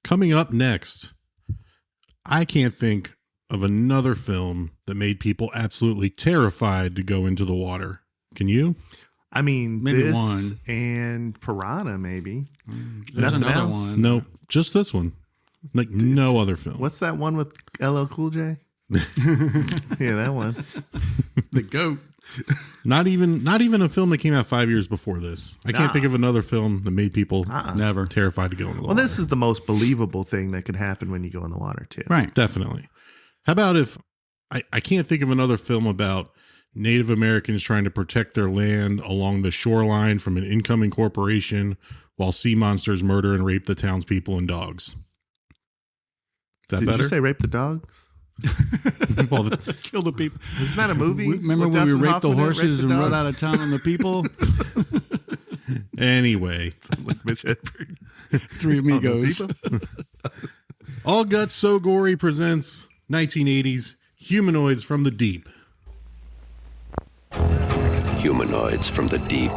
Coming up next, I can't think of another film that made people absolutely terrified to go into the water. Can you? I mean, maybe this one. And Piranha, maybe. There's Nothing another else? one. No, just this one. Like no other film. What's that one with LL Cool J? Yeah, that one. The goat. Not even a film that came out 5 years before this. I can't think of another film that made people Never. terrified to go into the Well, water. this is the most believable thing that could happen when you go in the water, too. Right. Definitely. How about if I can't think of another film about Native Americans trying to protect their land along the shoreline from an incoming corporation while sea monsters murder and rape the townspeople and dogs. Is that Did better? you say rape the dogs? Well, Kill the people. Isn't that a movie? Remember with when we Dustin raped the Hoffman in horses and Dog? run out of town on the people? anyway, Like Mitch Hedberg. Three amigos. Oh, the people? All Guts So Gory presents 1980s Humanoids from the Deep. Humanoids from the deep.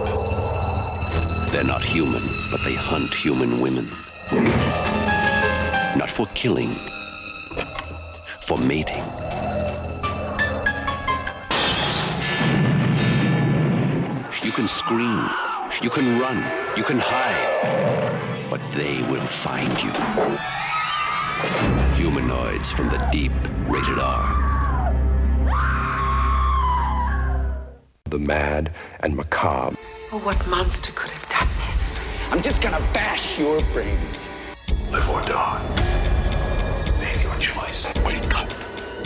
They're not human, but they hunt human women. Not for killing, for mating. You can scream, you can run, you can hide, but they will find you. Humanoids from the deep, rated R. The mad and macabre. Oh, what monster could have done this? I'm just gonna bash your brains. Live or die. Make your choice. Wake up,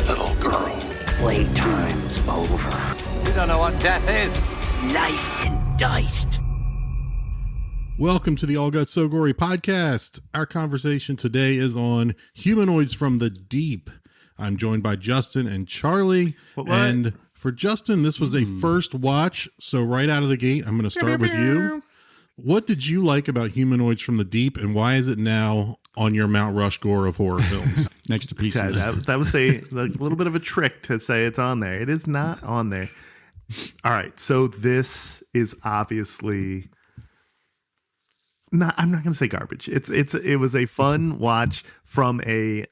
little girl. Playtime's over. You don't know what death is. Sliced and diced. Welcome to the All Guts So Gory podcast. Our conversation today is on Humanoids from the Deep. I'm joined by Justin and Charlie. What? And for Justin, this was a first watch. So right out of the gate, I'm going to start with you. What did you like about Humanoids from the Deep, and why is it now on your Mount Rushmore of horror films? Next to Yeah, pieces. that was a little bit of a trick to say it's on there. It is not on there. All right, so this is obviously not. I'm not going to say garbage. It was a fun watch from a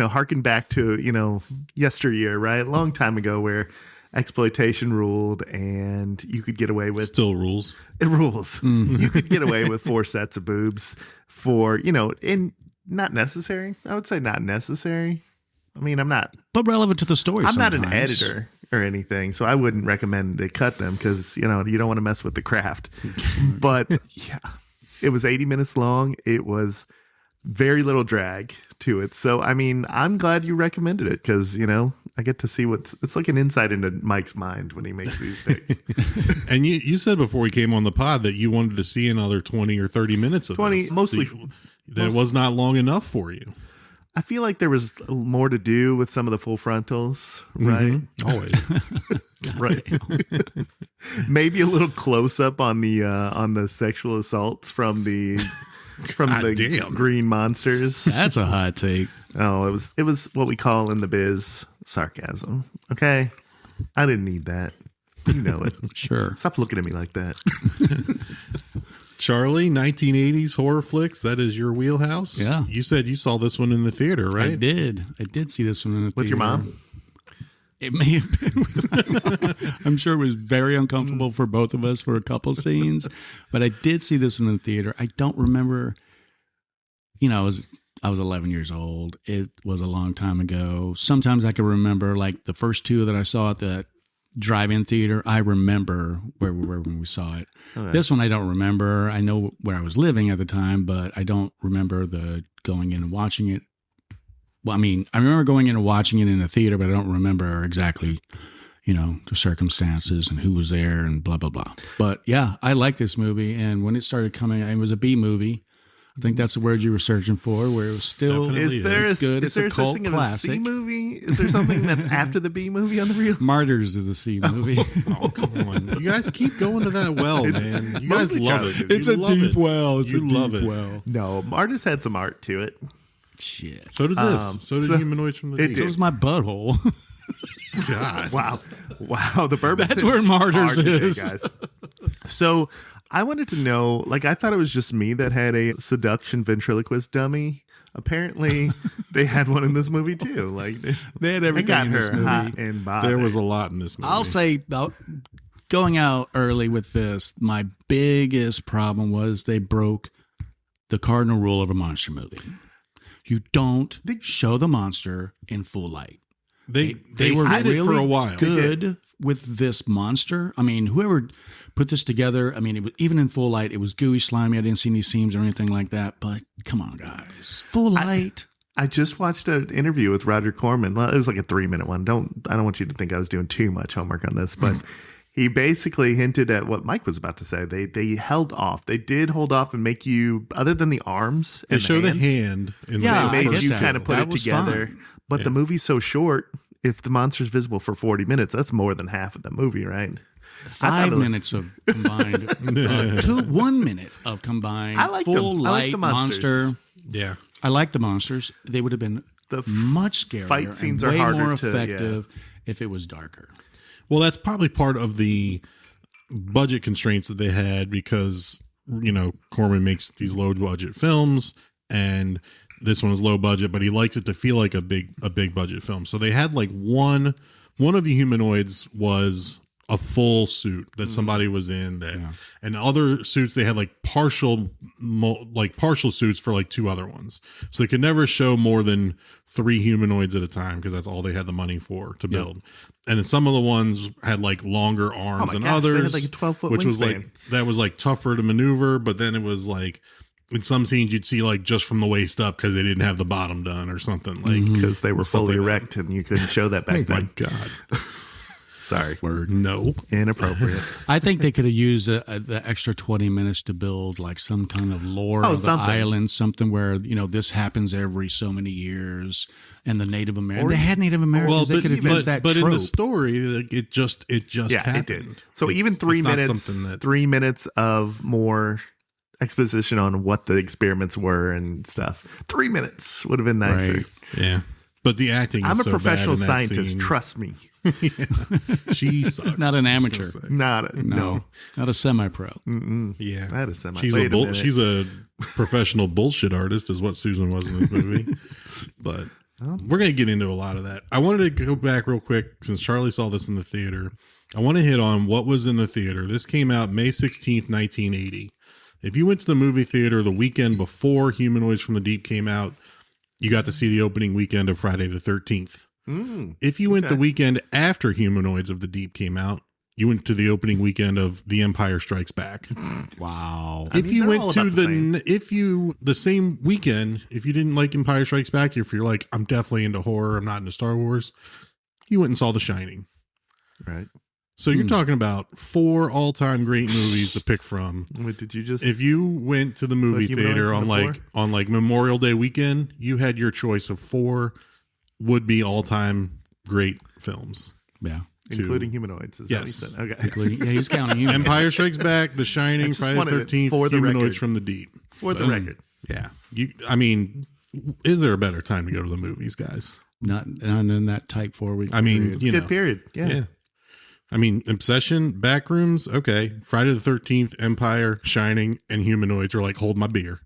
harken back to yesteryear, right? A long time ago, where exploitation ruled, and you could get away with Still rules. it rules. You could get away with 4 sets of boobs for and not necessary. I would say not necessary. I mean, I'm not. But relevant to the story. I'm not an sometimes. editor or anything, so I wouldn't recommend they cut them because you don't want to mess with the craft. But yeah, it was 80 minutes long. It was very little drag to it. So I mean, I'm glad you recommended it because I get to see it's like an insight into Mike's mind when he makes these picks. And you said before we came on the pod that you wanted to see another 20 or 30 minutes of 20, this. mostly. That was not long enough for you. I feel like there was more to do with some of the full frontals, right? Always. Right. Maybe a little close up on the sexual assaults from the damn. green monsters. That's a hot take. Oh, it was what we call in the biz sarcasm. Okay, I didn't need that. You know it. Sure. Stop looking at me like that. Charlie, 1980s horror flicks. That is your wheelhouse. Yeah. You said you saw this one in the theater, right? I did see this one in the With your theater. mom? It may have been with my mom. I'm sure it was very uncomfortable for both of us for a couple scenes, but I did see this one in the theater. I don't remember, I was 11 years old. It was a long time ago. Sometimes I can remember like the first 2 that I saw at the drive-in theater. I remember where we were when we saw it. Okay. This one I don't remember. I know where I was living at the time, but I don't remember the going in and watching it. Well, I mean, I remember going in and watching it in the theater, but I don't remember exactly, the circumstances and who was there and blah, blah, blah. But yeah, I like this movie. And when it started coming, it was a B movie. I think that's the word you were searching for, where it was still Definitely. Is there good. is It's there a such cult thing as a C classic. movie? Is there something that's after the B movie on the reel? Martyrs is a C movie. Oh, come on. You guys keep going to that well, man. You guys mostly love Charlie it. does. It's You a love deep it. well. It's You a deep love it. well. No, Martyrs had some art to it. Shit. So did this. So did Humanoids from the it Deep. It was my butthole. God. Wow. The bourbon. That's where Martyrs Hard today, is. guys. So I wanted to know, like, I thought it was just me that had a seduction ventriloquist dummy. Apparently, they had one in this movie too. Like, They had they everything got in this her movie. hot and bothered. There was a lot in this movie. I'll say, going out early with this, my biggest problem was they broke the cardinal rule of a monster movie. You don't show the monster in full light. They were had it for really a while. good with this monster. I mean, whoever put this together, I mean, it was, even in full light, it was gooey, slimy. I didn't see any seams or anything like that. But come on, guys, full light. I just watched an interview with Roger Corman. Well, it was like a 3-minute one. I don't want you to think I was doing too much homework on this, but he basically hinted at what Mike was about to say. They held off. They did hold off and make you, other than the arms, They and show the hands, hand. In Yeah, the They I made get you that. kind of put That it was together. fine. But the movie's so short. If the monster's visible for 40 minutes, that's more than half of the movie, right? 5 minutes of combined, 1 minute of combined I like full them. I like light the monsters. monster. Yeah. I like the monsters. They would have been much scarier. fight scenes and are way harder more to- effective if it was darker. Well, that's probably part of the budget constraints that they had because, Corman makes these low budget films and this one is low budget, but he likes it to feel like a big budget film. So they had like one of the humanoids was a full suit that somebody was in that, and other suits they had like partial suits for like 2 other ones. So they could never show more than 3 humanoids at a time because that's all they had the money for to build. And then some of the ones had like longer arms than gosh, they others, had like a 12-foot which was wingspan. like that was like tougher to maneuver. But then it was like in some scenes you'd see like just from the waist up because they didn't have the bottom done or something like Because they were stuff fully like that. erect and you couldn't show that back Oh my then. god! Sorry. No. Inappropriate. I think they could have used the extra 20 minutes to build like some kind of lore of the something. island, something where, this happens every so many years. And the Native Americans, they had Native Americans. Well, they could have used that but in trope. the story, like, it just Yeah, happened. it did. So It's- even 3 it's not minutes, something that 3 minutes of more exposition on what the experiments were and stuff. 3 minutes would have been nicer. Right. yeah. But the acting. I'm is a so professional bad in that scientist. scene. Trust me. She sucks. Not an I was amateur. gonna say. No. Not a semi-pro. Yeah, That is semi. She's Wait a minute. she's a professional bullshit artist, is what Susan was in this movie. But we're gonna get into a lot of that. I wanted to go back real quick since Charlie saw this in the theater. I want to hit on what was in the theater. This came out May 16th, 1980. If you went to the movie theater the weekend before Humanoids from the Deep came out, you got to see the opening weekend of Friday the 13th. If you went the weekend after Humanoids of the Deep came out, you went to the opening weekend of The Empire Strikes Back. Wow. If you they're all went to about the the same weekend, if you didn't like Empire Strikes Back, if you're like, I'm definitely into horror, I'm not into Star Wars, you went and saw The Shining. Right. So you're talking about 4 all-time great movies to pick from. Wait, did you just? If you went to the movie Humanoids theater in the on like Memorial Day weekend, you had your choice of 4 would-be all-time great films. Yeah. including humanoids. Is Yes. that what you said? Okay. Yeah, he's counting you. Empire Strikes Back, The Shining, just Friday the wanted it 13th, for the Humanoids record. from the Deep. For the record. Yeah. I mean, is there a better time to go to the movies, guys? Not in that tight 4 week. I mean, period. you know. Good period. Yeah. Yeah. I mean, Obsession, Backrooms, okay. Friday the 13th, Empire, Shining, and Humanoids are like, hold my beer.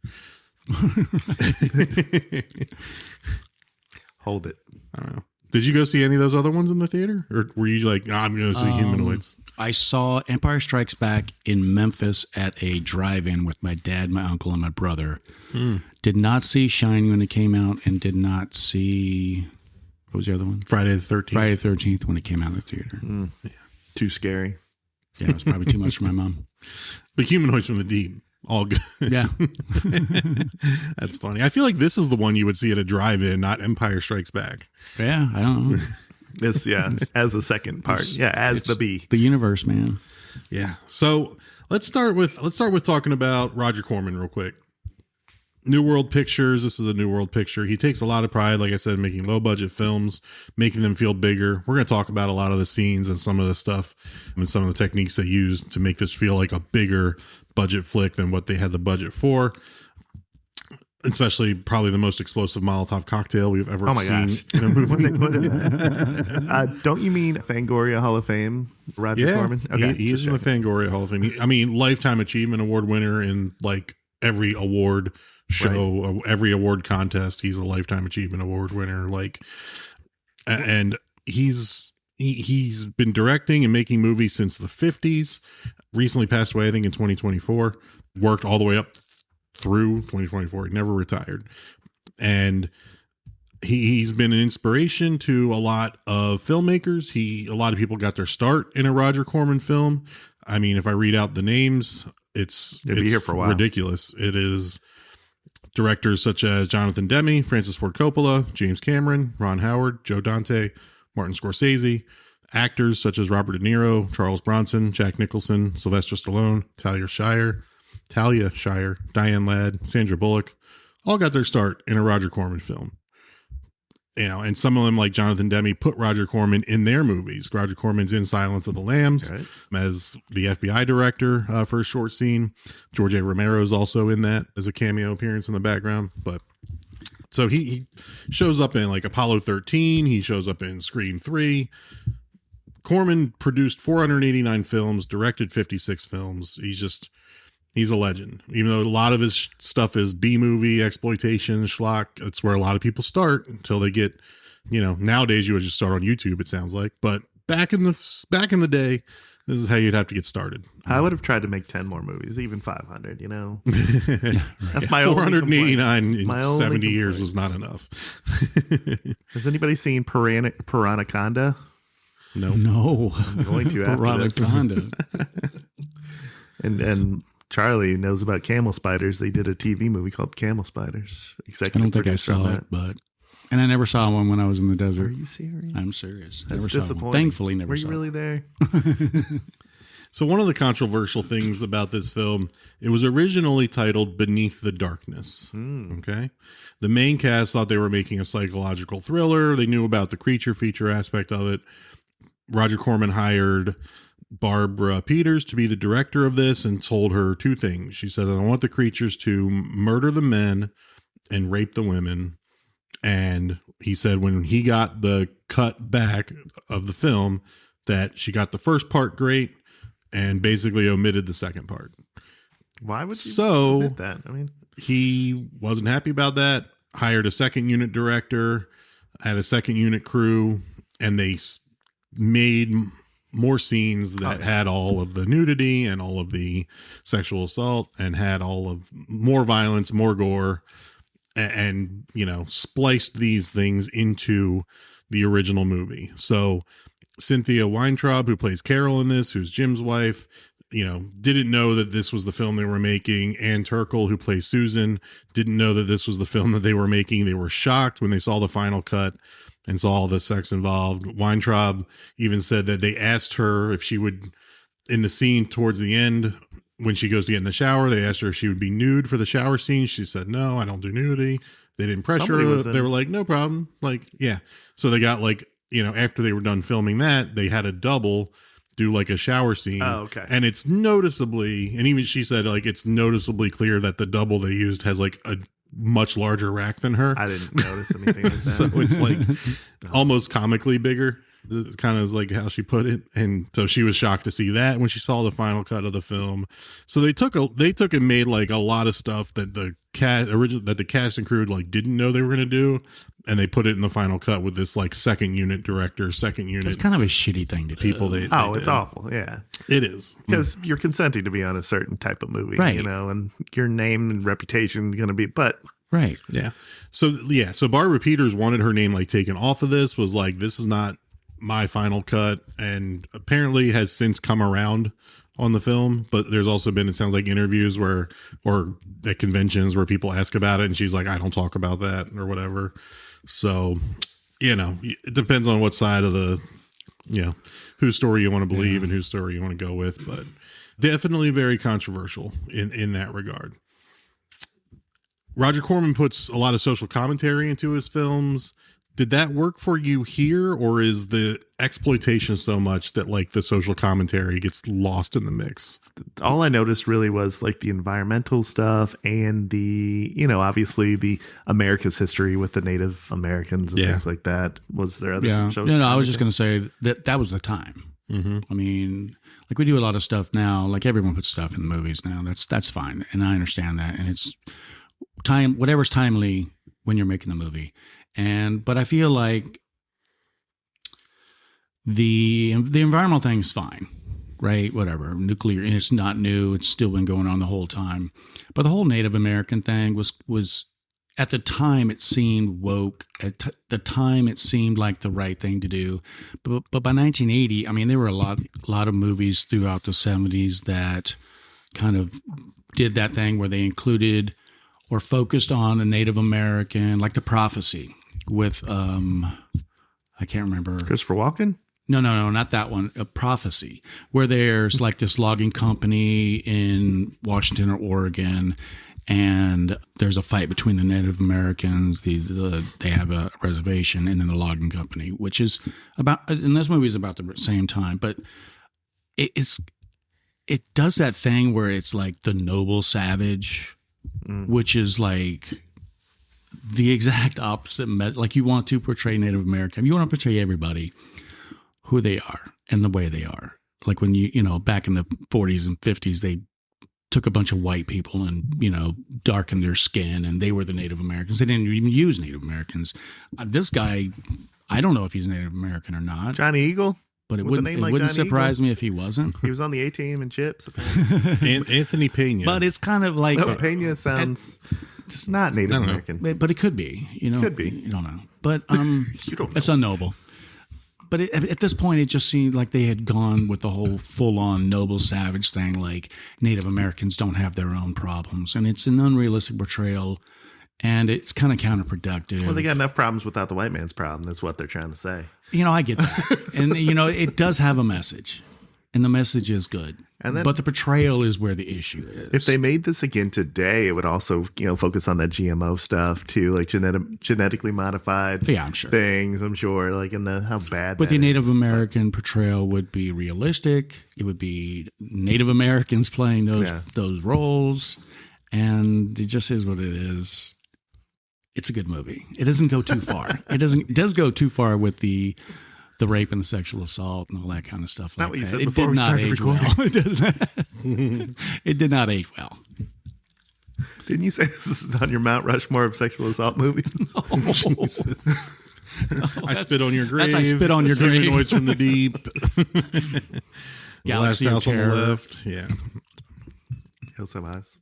Hold it. I don't know. Did you go see any of those other ones in the theater? Or were you like, I'm going to see Humanoids? I saw Empire Strikes Back in Memphis at a drive-in with my dad, my uncle, and my brother. Did not see Shining when it came out, and did not see, what was the other one? Friday the 13th. Friday the 13th when it came out of the theater. Too scary. Yeah, it was probably too much for my mom. But Humanoids from the Deep, all good. Yeah. That's funny. I feel like this is the one you would see at a drive-in, not Empire Strikes Back. Yeah, I don't know. This, yeah, as the second part. Yeah, as the B. The universe, man. Yeah. So let's start with talking about Roger Corman real quick. New World Pictures. This is a New World picture. He takes a lot of pride, like I said, making low budget films, making them feel bigger. We're going to talk about a lot of the scenes and some of the stuff and some of the techniques they used to make this feel like a bigger budget flick than what they had the budget for. especially probably the most explosive Molotov cocktail we've ever Oh my seen gosh. in a movie. What they put in that? Don't you mean Fangoria Hall of Fame, Roger Corman? He is in the Fangoria Hall of Fame. I mean, Lifetime Achievement Award winner in like every award show, every award contest. He's a Lifetime Achievement Award winner. Like, and he's been directing and making movies since the 50s. Recently passed away, I think, in 2024. Worked all the way up through 2024. He never retired. And he's been an inspiration to a lot of filmmakers. A lot of people got their start in a Roger Corman film. I mean, if I read out the names, it's be here for a while. Ridiculous. It is directors such as Jonathan Demme, Francis Ford Coppola, James Cameron, Ron Howard, Joe Dante, Martin Scorsese, actors such as Robert De Niro, Charles Bronson, Jack Nicholson, Sylvester Stallone, Talia Shire, Diane Ladd, Sandra Bullock, all got their start in a Roger Corman film. You know, and some of them, like Jonathan Demme, put Roger Corman in their movies. Roger Corman's in Silence of the Lambs as the FBI director for a short scene. George A. Romero is also in that as a cameo appearance in the background. But so he shows up in like Apollo 13. He shows up in Scream 3. Corman produced 489 films, directed 56 films. He's a legend. Even though a lot of his stuff is B-movie, exploitation, schlock, it's where a lot of people start until they get, you know, nowadays you would just start on YouTube, it sounds like. But back in the day, this is how you'd have to get started. I would have tried to make 10 more movies, even 500, you know. That's my 489 in my 70 years was not enough. Has anybody seen Piranaconda? No. I'm going to after this. Piranaconda. And Charlie knows about camel spiders. They did a TV movie called Camel Spiders. I don't think I saw it, and I never saw one when I was in the Are desert. you serious? I'm serious. That's Never saw one. disappointing. Thankfully, never Were saw you really one. there? So one of the controversial things about this film, it was originally titled Beneath the Darkness. Okay. The main cast thought they were making a psychological thriller. They knew about the creature feature aspect of it. Roger Corman hired Barbara Peeters to be the director of this and told her two things. She said, I want the creatures to murder the men and rape the women. And he said when he got the cut back of the film that she got the first part great and basically omitted the second part. Why would you admit that? I mean, he wasn't happy about that, hired a second unit director, had a second unit crew, and they made more scenes that had all of the nudity and all of the sexual assault and had all of more violence, more gore, and you know, spliced these things into the original movie. So Cynthia Weintraub, who plays Carol in this, who's Jim's wife, you know, didn't know that this was the film they were making. Ann Turkle, who plays Susan, didn't know that this was the film that they were making. They were shocked when they saw the final cut and saw all the sex involved. Weintraub even said that they asked her if she would, in the scene towards the end, when she goes to get in the shower, they asked her if she would be nude for the shower scene. She said, no, I don't do nudity. They didn't pressure her. They were like, no problem. Like, yeah. So they got like, you know, after they were done filming that, they had a double do like a shower scene. Oh, okay. And it's noticeably, and even she said like, it's noticeably clear that the double they used has like a much larger rack than her. I didn't notice anything like that. So it's like almost comically bigger. Kind of is like how she put it. And so she was shocked to see that when she saw the final cut of the film. So they took and made like a lot of stuff that the cast and crew like didn't know they were going to do, and they put it in the final cut with this like second unit director, second unit. It's kind of a shitty thing to do. People they it's did. awful. Yeah, it is, because you're consenting to be on a certain type of movie, right? You know, and your name and reputation is going to be, but right, yeah. So Barbara Peeters wanted her name like taken off of this. Was like, this is not my final cut, and apparently has since come around on the film. But there's also been, it sounds like, interviews or at conventions where people ask about it and she's like, I don't talk about that or whatever. So, you know, it depends on what side of the, you know, whose story you want to believe and whose story you want to go with, but definitely very controversial in that regard. Roger Corman puts a lot of social commentary into his films. Did that work for you here, or is the exploitation so much that like the social commentary gets lost in the mix? All I noticed really was like the environmental stuff and the, obviously the America's history with the Native Americans and things like that. Was there other Yeah. shows? No, I was just going to say that was the time. Mm-hmm. I mean, like we do a lot of stuff now, like everyone puts stuff in the movies now. That's fine. And I understand that. And it's time, whatever's timely when you're making the movie. But I feel like the environmental thing's fine, right? Whatever. Nuclear, and it's not new. It's still been going on the whole time. But the whole Native American thing was at the time it seemed woke. At the time it seemed like the right thing to do. But by 1980, I mean, there were a lot of movies throughout the 70s that kind of did that thing where they included or focused on a Native American, like The Prophecy with I can't remember. Christopher Walken? No, not that one. A Prophecy, where there's like this logging company in Washington or Oregon, and there's a fight between the Native Americans. They have a reservation, and then the logging company, which is about. And this movie is about the same time, but it does that thing where it's like the noble savage, which is like the exact opposite. Like you want to portray Native American, you want to portray everybody who they are and the way they are. Like when back in the 40s and 50s, they took a bunch of white people and, darkened their skin, and they were the Native Americans. They didn't even use Native Americans. This guy, I don't know if he's Native American or not. Johnny Eagle? But it With a wouldn't, name like Johnny surprise me if he wasn't. He was on the A-Team and Chips. And Anthony Pena. But it's kind of like... No, Pena sounds... It's not Native American. But it could be. Could be. You don't know. But You don't know. it's unknowable. But at this point, it just seemed like they had gone with the whole full-on noble savage thing, like Native Americans don't have their own problems. And it's an unrealistic portrayal, and it's kind of counterproductive. Well, they got enough problems without the white man's problem. That's what they're trying to say. I get that. And, it does have a message, and the message is good. But the portrayal is where the issue is. If they made this again today, it would also, focus on that GMO stuff too, like genetically modified things, I'm sure, like in how bad But that the Native is. American portrayal would be realistic. It would be Native Americans playing those roles, and it just is what it is. It's a good movie. It doesn't go too far. It does go too far with the rape and the sexual assault and all that kind of stuff. That's not what you said it before did we not started age recording. well. It did not age well. Didn't you say this is on your Mount Rushmore of sexual assault movies? I Spit on Your Grave. That's I Spit on Your Grave. Humanoids from the Deep. Galaxy Last of House on the Terror. Left. Yeah. Hills Have Eyes.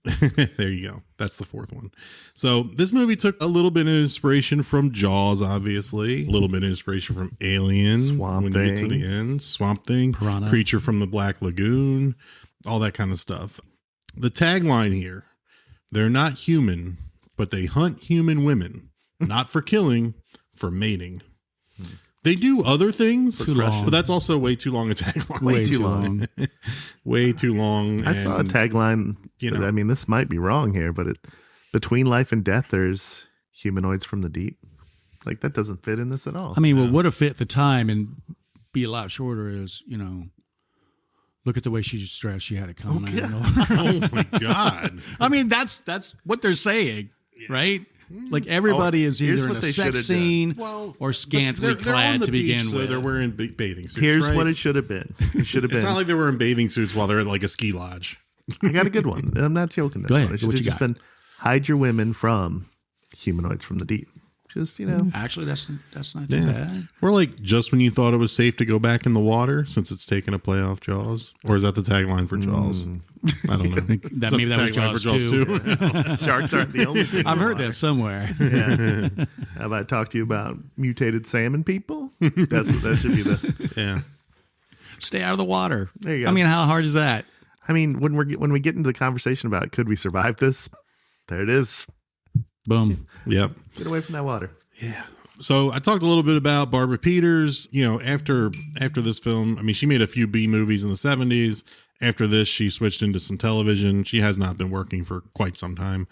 There you go. That's the fourth one. So this movie took a little bit of inspiration from Jaws, obviously. A little bit of inspiration from Alien. Swamp when you get to Thing. the end. Swamp Thing. Piranha. Creature from the Black Lagoon. All that kind of stuff. The tagline here, they're not human, but they hunt human women. Not for killing, for mating. They do other things, Too long. but that's also way too long a tagline. Way too long. Way too long. I saw a and- tagline. you know. I mean, this might be wrong here, but between life and death, there's humanoids from the deep. Like that doesn't fit in this at all. I mean, what would have fit the time and be a lot shorter is, look at the way she's dressed. She had it coming. Oh my God. I mean, that's what they're saying, right? Like everybody is here's either in what a they should sex have done. scene Well, or scantily they're on clad the to beach, begin so with. they're wearing bathing suits. Here's right? what it should have been. It should have been. It's not like they were in bathing suits while they're at like a ski lodge. I got a good one. I'm not joking. This Go ahead. one. It should What have you just got? been hide your women from humanoids from the deep. Just Actually, that's not too bad. Or like just when you thought it was safe to go back in the water since it's taken a play off Jaws. Or is that the tagline for Jaws? I don't know. That Is maybe the that was tagline Jaws too. sharks aren't the only thing. I've in the heard water. that somewhere. Yeah. Have I talked to you about mutated salmon people? That should be the. Yeah. Stay out of the water. There you go. I mean, how hard is that? I mean, when we get into the conversation about could we survive this, there it is. Boom. Yep. Get away from that water. So I talked a little bit about Barbara Peeters. After this film, I mean, she made a few B movies in the 70s. After this, she switched into some television. She has not been working for quite some time.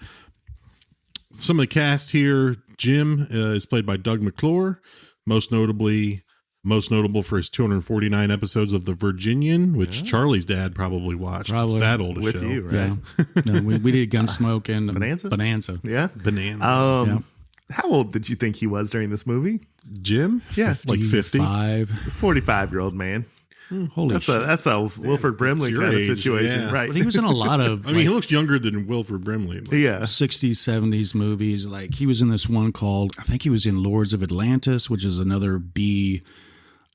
Some of the cast here, Jim is played by Doug McClure, most notable for his 249 episodes of The Virginian, which Charlie's dad probably watched. Probably. It's that old a With show. you, right? Yeah. No, we did Gunsmoke and Bonanza? Yeah. Bonanza. Yeah. How old did you think he was during this movie? Jim? Yeah. Like 50. 5. 45-year-old man. Holy shit. That's a Wilford Brimley your kind age, of situation, yeah. right? But he was in a lot of I mean, he looks younger than Wilford Brimley. But yeah. 60s, 70s movies. Like he was in this one called, I think he was in Lords of Atlantis, which is another B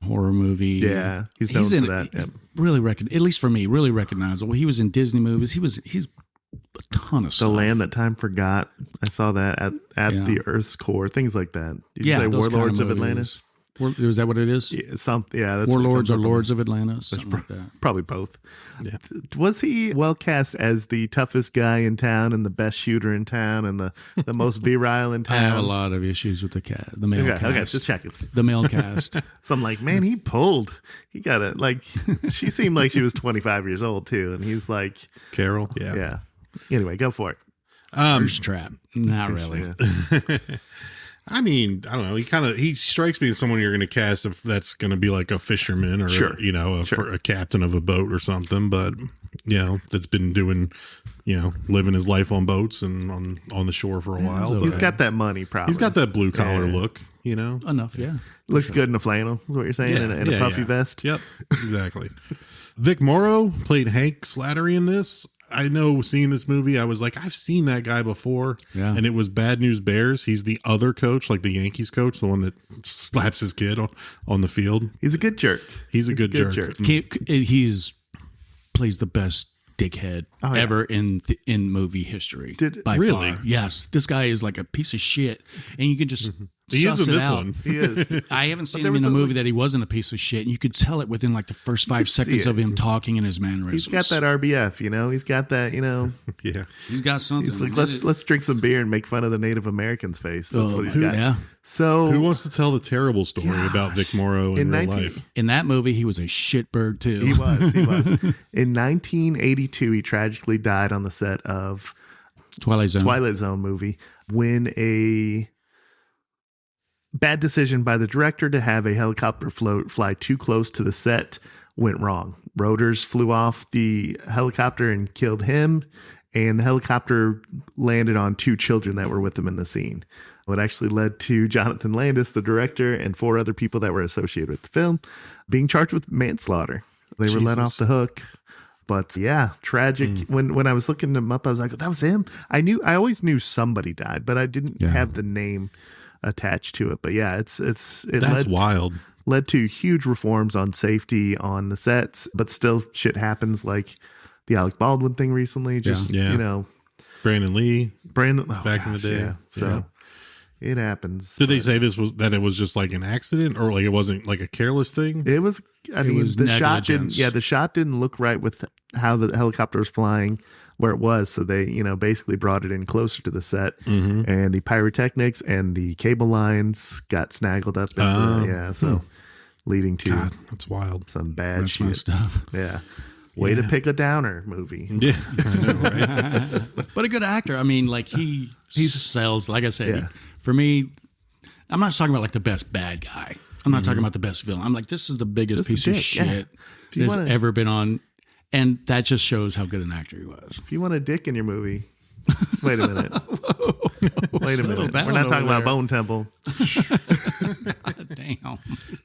horror movie. Yeah, he's known for that. Yep. Really at least for me, really recognizable. He was in Disney movies. He's a ton of The stuff. Land That Time Forgot. I saw that at Yeah. the Earth's core, things like that. Did you say those kind Warlords of movies. Atlantis? Is that what it is? Yeah, that's what Warlords comes or up. Lords of Atlantis? Something like that. Probably both. Yeah. Was he well cast as the toughest guy in town and the best shooter in town and the most virile in I have a town? lot of issues with the male cast. Okay, just checking. The male cast. So I'm like, man, he pulled. He got it. Like, she seemed like she was 25 years old too, and he's like, Carol? yeah. Anyway, go for it. First trap. Not really. Yeah. I mean, I don't know. He strikes me as someone you're going to cast if that's going to be like a fisherman or, Sure. a captain of a boat or something. But, that's been doing, living his life on boats and on the shore for a while. so He's But got that money, probably. he's got that blue collar Yeah. look, Enough, yeah. Looks good in a flannel, is what you're saying, in a puffy vest. Yep, exactly. Vic Morrow played Hank Slattery in this. I know seeing this movie, I was like, I've seen that guy before. Yeah. And it was Bad News Bears. He's the other coach, like the Yankees coach, the one that slaps his kid on the field. He's a good jerk. He's a good jerk. He's plays the best dickhead Oh, yeah. ever in movie history. By Really? far. Yes. This guy is like a piece of shit, and you can just He is suss in it this out. one. He is. I haven't seen there him in was a a- movie that he wasn't a piece of shit, and you could tell it within like the first 5 see seconds it. of him talking and his mannerisms. He's got that RBF, He's got that, Yeah. He's got something. He's like, let's drink some beer and make fun of the Native Americans' face. That's what he's got. Yeah. So Who wants to tell the terrible story about Vic Morrow in real 19 life? In that movie, he was a shitbird too. he was. In 1982, he tragically died on the set of Twilight Zone. Twilight Zone movie when a bad decision by the director to have a helicopter fly too close to the set went wrong. Rotors flew off the helicopter and killed him, and the helicopter landed on 2 children that were with him in the scene. What actually led to Jonathan Landis, the director, and 4 other people that were associated with the film being charged with manslaughter. They were let off the hook. But yeah, tragic. When I was looking them up, I was like, that was him. I always knew somebody died, but I didn't have the name attached to it. But yeah, That's led wild. led to huge reforms on safety on the sets, but still shit happens, like the Alec Baldwin thing recently. Just Yeah. Brandon Lee. Brandon Back in the day. Yeah. So it happens. Did they say it was just like an accident or like it wasn't like a careless thing? It was. I mean, was the shot didn't. negligence. Yeah, the shot didn't look right with how the helicopter was flying where it was. So they, basically brought it in closer to the set, and the pyrotechnics and the cable lines got snaggled up. So leading to God, that's wild. some bad That's my shit. stuff. Yeah, way to pick a downer movie. Yeah, I know, right? But a good actor. I mean, like he sells. Like I said, Yeah. for me, I'm not talking about like the best bad guy. I'm not talking about the best villain. I'm like, this is the biggest Just a piece of dick, yeah. shit If you that's wanna- ever been on, and that just shows how good an actor he was. If you want a dick in your movie, wait a minute. Wait a minute. down We're not over talking about there. Bone Temple. Damn.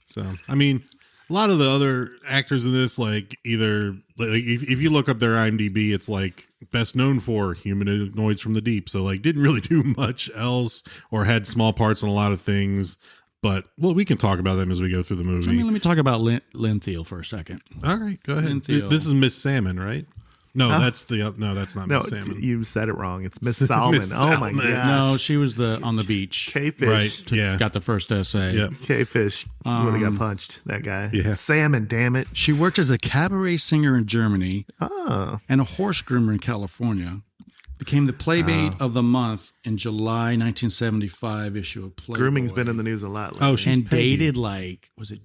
So, I mean, a lot of the other actors in this, like either like if you look up their IMDb, it's like best known for Humanoids from the Deep. So, like, didn't really do much else or had small parts in a lot of things. But we can talk about them as we go through the movie. Let me talk about Lynn Thiel for a second. All right, go ahead. Theo. This is Miss Salmon, right? No, that's that's not No, Miss Salmon. you said it wrong. It's Miss Salmon. Miss Oh my Salmon. gosh. No, she was on the beach. K-fish. Right. Yeah. Got the first essay. Yep. K-fish would have got punched, that guy. Yeah. Salmon, damn it. She worked as a cabaret singer in Germany Oh. and a horse groomer in California. Became the Playmate of the Month in July 1975 issue of Playboy. Grooming's been in the news a lot lately. Oh, she's and Peggy. dated was it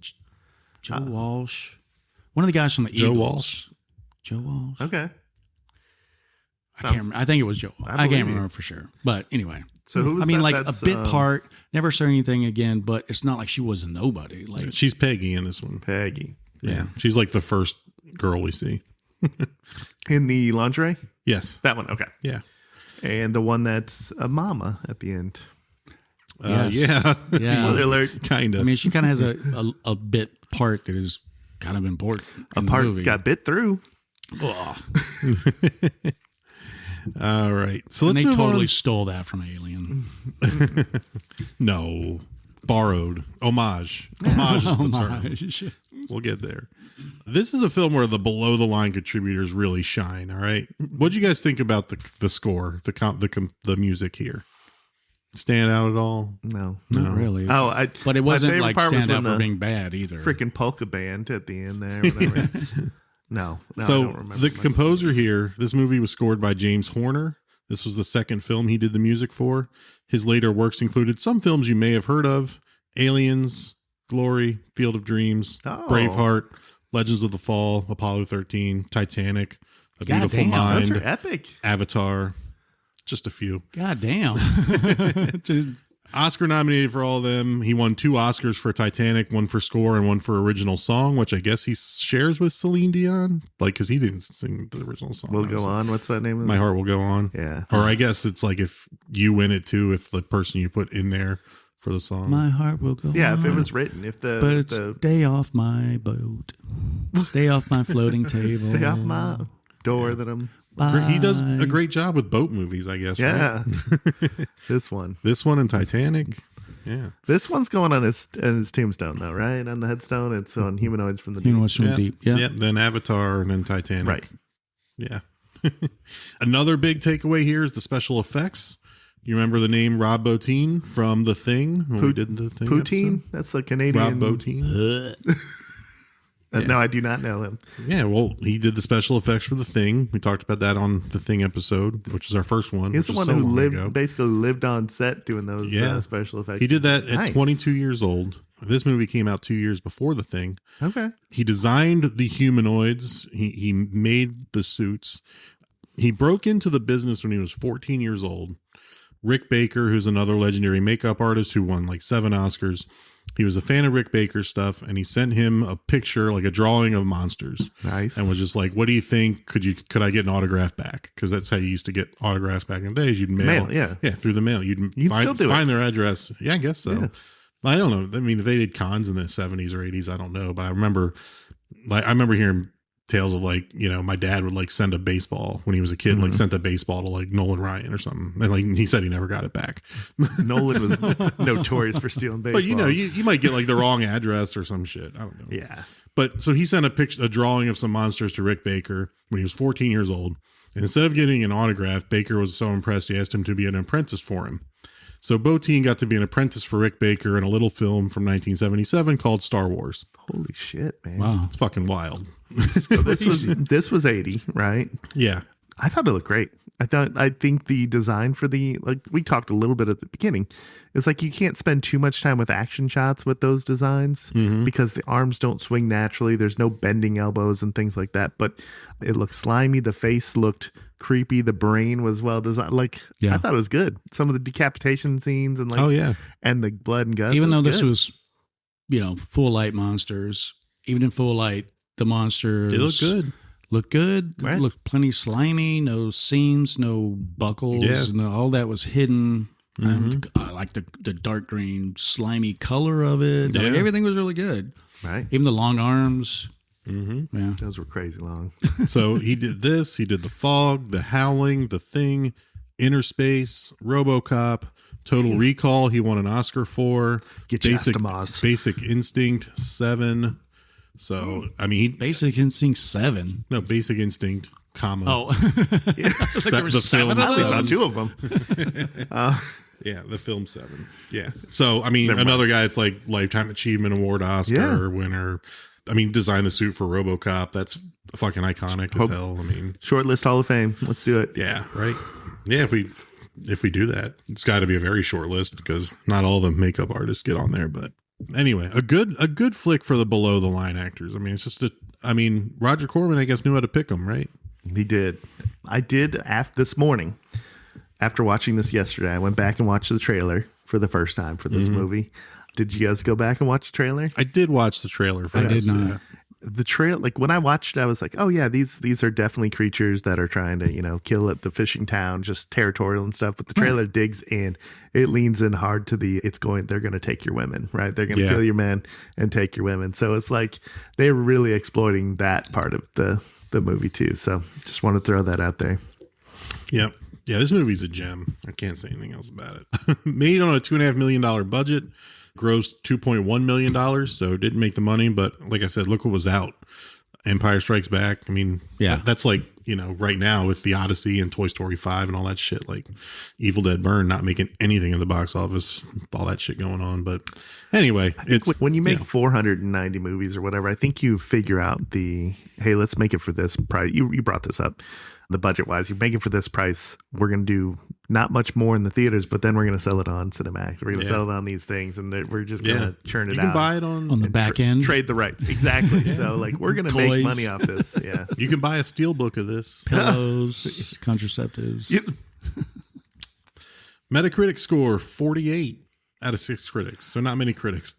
Joe Walsh? One of the guys from the Joe Eagles. Walsh? Joe Walsh. Okay. I can't remember. I think it was Joe. I believe can't you. remember for sure. But anyway, So who was I mean, that? like That's, a bit part, never saw anything again, but it's not like she was a nobody. Like She's Peggy in this one. Peggy. Yeah. She's like the first girl we see. In the lingerie? Yes. That one. Okay. Yeah. And the one that's a mama at the end. Yes. Yeah. yeah. Spoiler alert. Kind I of. mean, she kind of has a bit part that is kind of important. A in the part movie. got bit through. Ugh. All right. So And let's they move totally on. stole that from Alien. No. Borrowed. Homage. Homage is the term. Homage. We'll get there. This is a film where the below the line contributors really shine. All right. What do you guys think about the score, the music here? Stand out at all? No. Not really. Oh, But it my wasn't favorite like part was stand out when for the being bad either. freaking polka band at the end there. Whatever. no, I So don't remember the much. composer here, this movie was scored by James Horner. This was the second film he did the music for. His later works included some films you may have heard of: Aliens, Glory, Field of Dreams, Oh. Braveheart, Legends of the Fall, Apollo 13, Titanic, A God Beautiful damn, Those Mind, are epic. Avatar. Just a few. God damn. Just- Oscar nominated for all of them. He won 2 Oscars for Titanic, one for score and one for original song, which I guess he shares with Celine Dion, like because he didn't sing the original song. We'll go on. What's that name of My it? Heart Will Go On. Yeah. Or I guess it's like if you win it too, if the person you put in there for the song. my heart will go Yeah, on. if it was written, if the, But stay off my boat. Stay off my floating table. stay off my door that I'm. He does Bye. a great job with boat movies, I guess. Yeah. Right? This one. This one and Titanic. Yeah. This one's going on his tombstone though, right? On the headstone, it's on Humanoids from the You know Deep. what's from Yeah. deep? Yeah. Then Avatar and then Titanic. Right. Yeah. Another big takeaway here is the special effects. You remember the name Rob Bottin from The Thing? When we did the Thing Poutine? episode? That's the Canadian. Rob Bottin. No, I do not know him. Yeah, well, he did the special effects for The Thing. We talked about that on The Thing episode, which is our first one. He's the which is one so who long ago. basically lived on set doing those Yeah. special effects. He did that at Nice. 22 years old. This movie came out 2 years before The Thing. Okay. He designed the humanoids. He made the suits. He broke into the business when he was 14 years old. Rick Baker, who's another legendary makeup artist who won like 7 Oscars. He was a fan of Rick Baker's stuff, and he sent him a picture, like a drawing of monsters, Nice. and was just like, "What do you think? Could I get an autograph back? Because that's how you used to get autographs back in the days. You'd mail, yeah. through the mail. You'd still do it. find their address. Yeah, I guess so. Yeah. I don't know. I mean, if they did cons in the 70s or 80s, I don't know. But I remember hearing tales of like, my dad would like send a baseball when he was a kid, like sent a baseball to like Nolan Ryan or something. And like he said he never got it back. Nolan was notorious for stealing baseballs. But you might get like the wrong address or some shit. I don't know. yeah. But so he sent a drawing of some monsters to Rick Baker when he was 14 years old. And instead of getting an autograph, Baker was so impressed he asked him to be an apprentice for him. So Bottin got to be an apprentice for Rick Baker in a little film from 1977 called Star Wars. Holy shit, man. Wow. It's fucking wild. So this was 80, right? Yeah. I thought it looked great. I think the design for like we talked a little bit at the beginning. It's like you can't spend too much time with action shots with those designs because the arms don't swing naturally. There's no bending elbows and things like that. But it looked slimy. The face looked creepy. The brain was well designed. Like Yeah. I thought it was good. Some of the decapitation scenes and like Oh, yeah. and the blood and guts. Even it though this good. was, full light monsters, even in full light, the monsters They look good. Looked good. Right. Looked plenty slimy. No seams. No buckles. Yeah. No, all that was hidden. I like the dark green slimy color of it. Like, Yeah. everything was really good. right. Even the long arms. Yeah. Those were crazy long. So he did this. He did The Fog, The Howling, The Thing, Inner Space, RoboCop, Total Recall. He won an Oscar for Get your ass to Mars. Basic Instinct 7. So I mean, Basic Instinct 7. Basic Instinct, comma. Oh. the film. I only saw 2 of them. Yeah, the film 7. Yeah. So I mean, Never another guy. It's like Lifetime Achievement Award Oscar Yeah. winner. I mean, designed the suit for RoboCop. That's fucking iconic as hell. I mean, Shortlist Hall of Fame. Let's do it. yeah, right. Yeah, if we do that, it's got to be a very short list because not all the makeup artists get on there. But anyway, a good flick for the below the line actors. I mean, it's just Roger Corman, I guess, knew how to pick them, right? He did. I did after this morning. after watching this yesterday, I went back and watched the trailer for the first time for this movie. Did you guys go back and watch the trailer? I did watch the trailer for I this. did not. The trail, like when I watched it, I was like, oh yeah, these are definitely creatures that are trying to, kill at the fishing town, just territorial and stuff. But the trailer digs in, it leans in hard to they're going to take your women, right? They're going to kill your men and take your women. So it's like they're really exploiting that part of the movie too. So just want to throw that out there. Yep. Yeah, this movie's a gem. I can't say anything else about it. Made on a $2.5 million budget. Grossed $2.1 million, so didn't make the money. But like I said, look what was out. Empire Strikes Back. I mean, that's like, right now with the Odyssey and Toy Story 5 and all that shit, like Evil Dead Burn not making anything in the box office, all that shit going on. But anyway, it's when you make 490 movies or whatever, I think you figure out hey, let's make it for this price. You brought this up. The budget wise, you make it for this price. We're going to do not much more in the theaters, but then we're going to sell it on Cinemax. We're going to sell it on these things, and we're just going to churn it out. You can buy it on the back end. Trade the rights. Exactly. So, like, we're going to make money off this. Yeah. You can buy a steel book of this. Pillows, contraceptives. Metacritic score 48 out of 6 critics. So not many critics,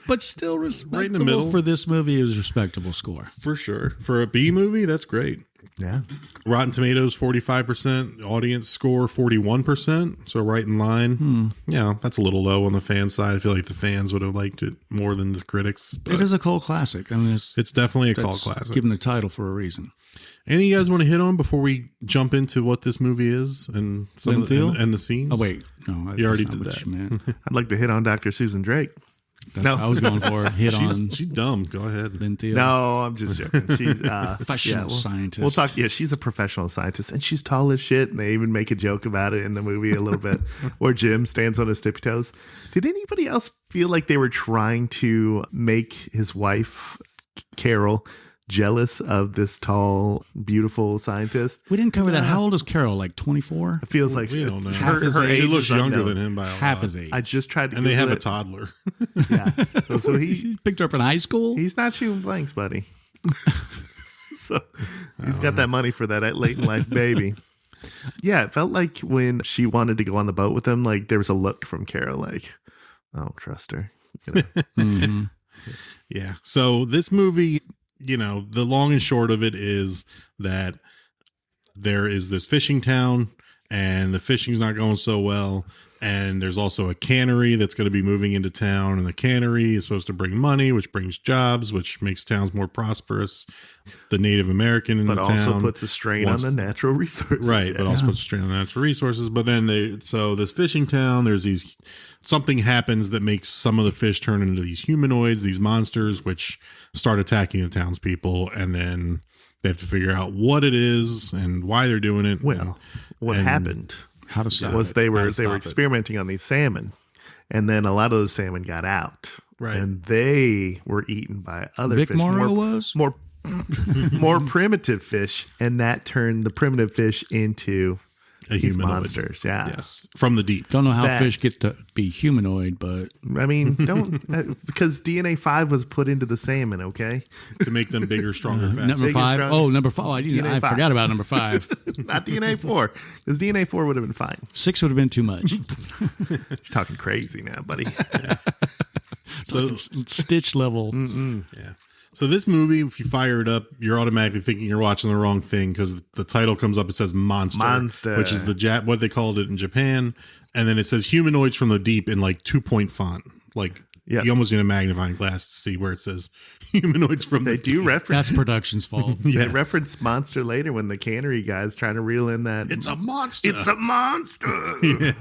but still respectable. Right in the middle. For this movie, it was a respectable score. For sure. For a B movie, that's great. Yeah. Rotten Tomatoes 45%, audience score 41%, so right in line. Yeah, that's a little low on the fan side. I feel like the fans would have liked it more than the critics. It is a cult classic. I mean, it's definitely a cult classic. Given the title for a reason. Anything you guys want to hit on before we jump into what this movie is and some of and the scenes? Oh wait, no, you already did that. I'd like to hit on Dr. Susan Drake. No, I was going for She's dumb. Go ahead. No, I'm just joking. She's professional scientist. We'll talk. Yeah, she's a professional scientist, and she's tall as shit. And they even make a joke about it in the movie a little bit, where Jim stands on his tippy toes. Did anybody else feel like they were trying to make his wife Carol jealous of this tall, beautiful scientist? We didn't cover that. How old is Carol? Like 24? It feels like we don't know. Her age she looks is younger unknown. than him by half his age. I just tried to. And they have a toddler. Yeah. So he picked her up in high school. He's not shooting blanks, buddy. So he's got that money for that late in life baby. Yeah, it felt like when she wanted to go on the boat with him, like there was a look from Carol, like, I don't trust her. Yeah. So this movie, the long and short of it is that there is this fishing town and the fishing's not going so well. And there's also a cannery that's going to be moving into town. And the cannery is supposed to bring money, which brings jobs, which makes towns more prosperous. The Native American in the town. But also puts a strain on the natural resources. Right. But also puts a strain on the natural resources. But then so this fishing town, something happens that makes some of the fish turn into these humanoids, these monsters, which start attacking the townspeople. And then they have to figure out what it is and why they're doing it. Well, what happened? How to stop was it. they were experimenting on these salmon, and then a lot of those salmon got out, right? And they were eaten by other Vic fish, Morrow more primitive fish, and that turned the primitive fish into these monsters. Yeah, yes, from the deep. Don't know how fish get to be humanoid, but I mean, because DNA 5 was put into the salmon, okay, to make them bigger, stronger, faster. Number 5. Oh, number 5. I forgot about number 5. Not DNA 4, because DNA 4 would have been fine. 6 would have been too much. You're talking crazy now, buddy. Yeah. So Stitch level. Yeah. So this movie, if you fire it up, you're automatically thinking you're watching the wrong thing because the title comes up. It says Monster, which is what they called it in Japan, and then it says Humanoids from the Deep in like 2-point font. Like you almost need a magnifying glass to see where it says Humanoids from the Deep. They do reference. That's production's fault. They reference monster later when the cannery guy's trying to reel in that. It's a monster. It's a monster.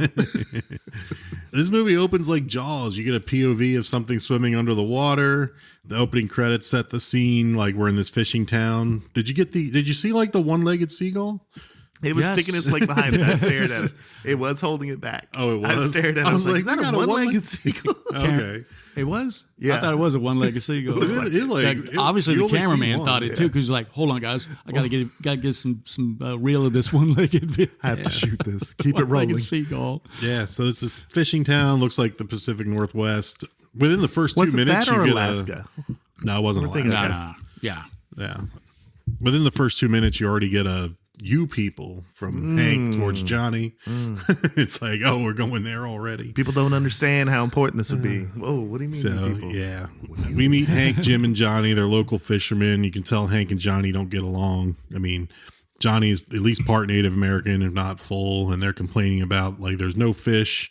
This movie opens like Jaws. You get a POV of something swimming under the water. The opening credits set the scene like we're in this fishing town. Did you see like the one-legged seagull? It was sticking its leg behind it. I stared at it. It was holding it back. Oh, it was? I stared at it. I was like, is that a one-legged seagull? Okay. It was? Yeah. I thought it was a one-legged seagull. Obviously, the cameraman thought it too, because he's like, hold on, guys. I got to get some reel of this one-legged. I have to shoot this. Keep it rolling. Seagull. Yeah, so it's this fishing town. Looks like the Pacific Northwest. Within the first 2 minutes, you get Alaska. No, it wasn't Alaska. Yeah. Within the first 2 minutes, you already get a you people from Hank towards Johnny. It's like, oh, we're going there already. People don't understand how important this would be. Whoa, what do you mean, So you people? yeah, we meet Hank, Jim, and Johnny. They're local fishermen. You can tell Hank and Johnny don't get along. I mean, Johnny's at least part Native American, if not full, and they're complaining about like there's no fish.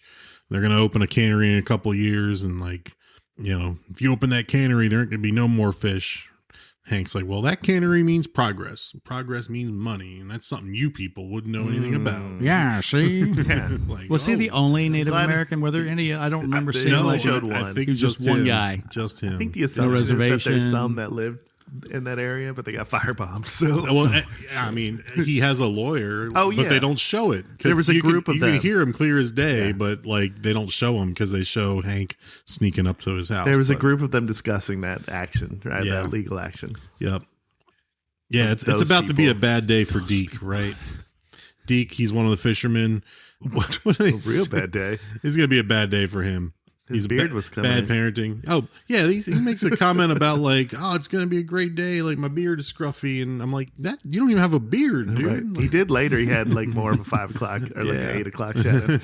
They're going to open a cannery in a couple of years, and like, you know, if you open that cannery, there ain't going to be no more fish. Hank's like, well, that cannery means progress. Progress means money, and that's something you people wouldn't know anything about. Yeah, see? Like, Was he oh, the only Native glad- American? Were there any? I don't remember They seeing only like showed I one. think He was just one him. guy. Just him. I think the assumption is that reservation. there's some that lived in that area, but they got firebombed. So Well, I mean, he has a lawyer, Oh, but yeah. they don't show it. 'Cause There was a you group can, of you them. can hear him clear as day, Yeah. but like they don't show him because they show Hank sneaking up to his house. there was a But- group of them discussing that action, right? Yeah. That legal action. Yep. Yeah, it's Those about to be a people. bad day for Deke, right? Deke, he's one of the fishermen. What A real bad day. It's going to be a bad day for him. His beard was coming bad in. parenting. Oh, yeah, he makes a comment about like, oh, it's going to be a great day. Like my beard is scruffy, and I'm like, that you don't even have a beard, dude. Right. Like, He did later. He had like more of a 5 o'clock or like Yeah. an 8 o'clock shadow.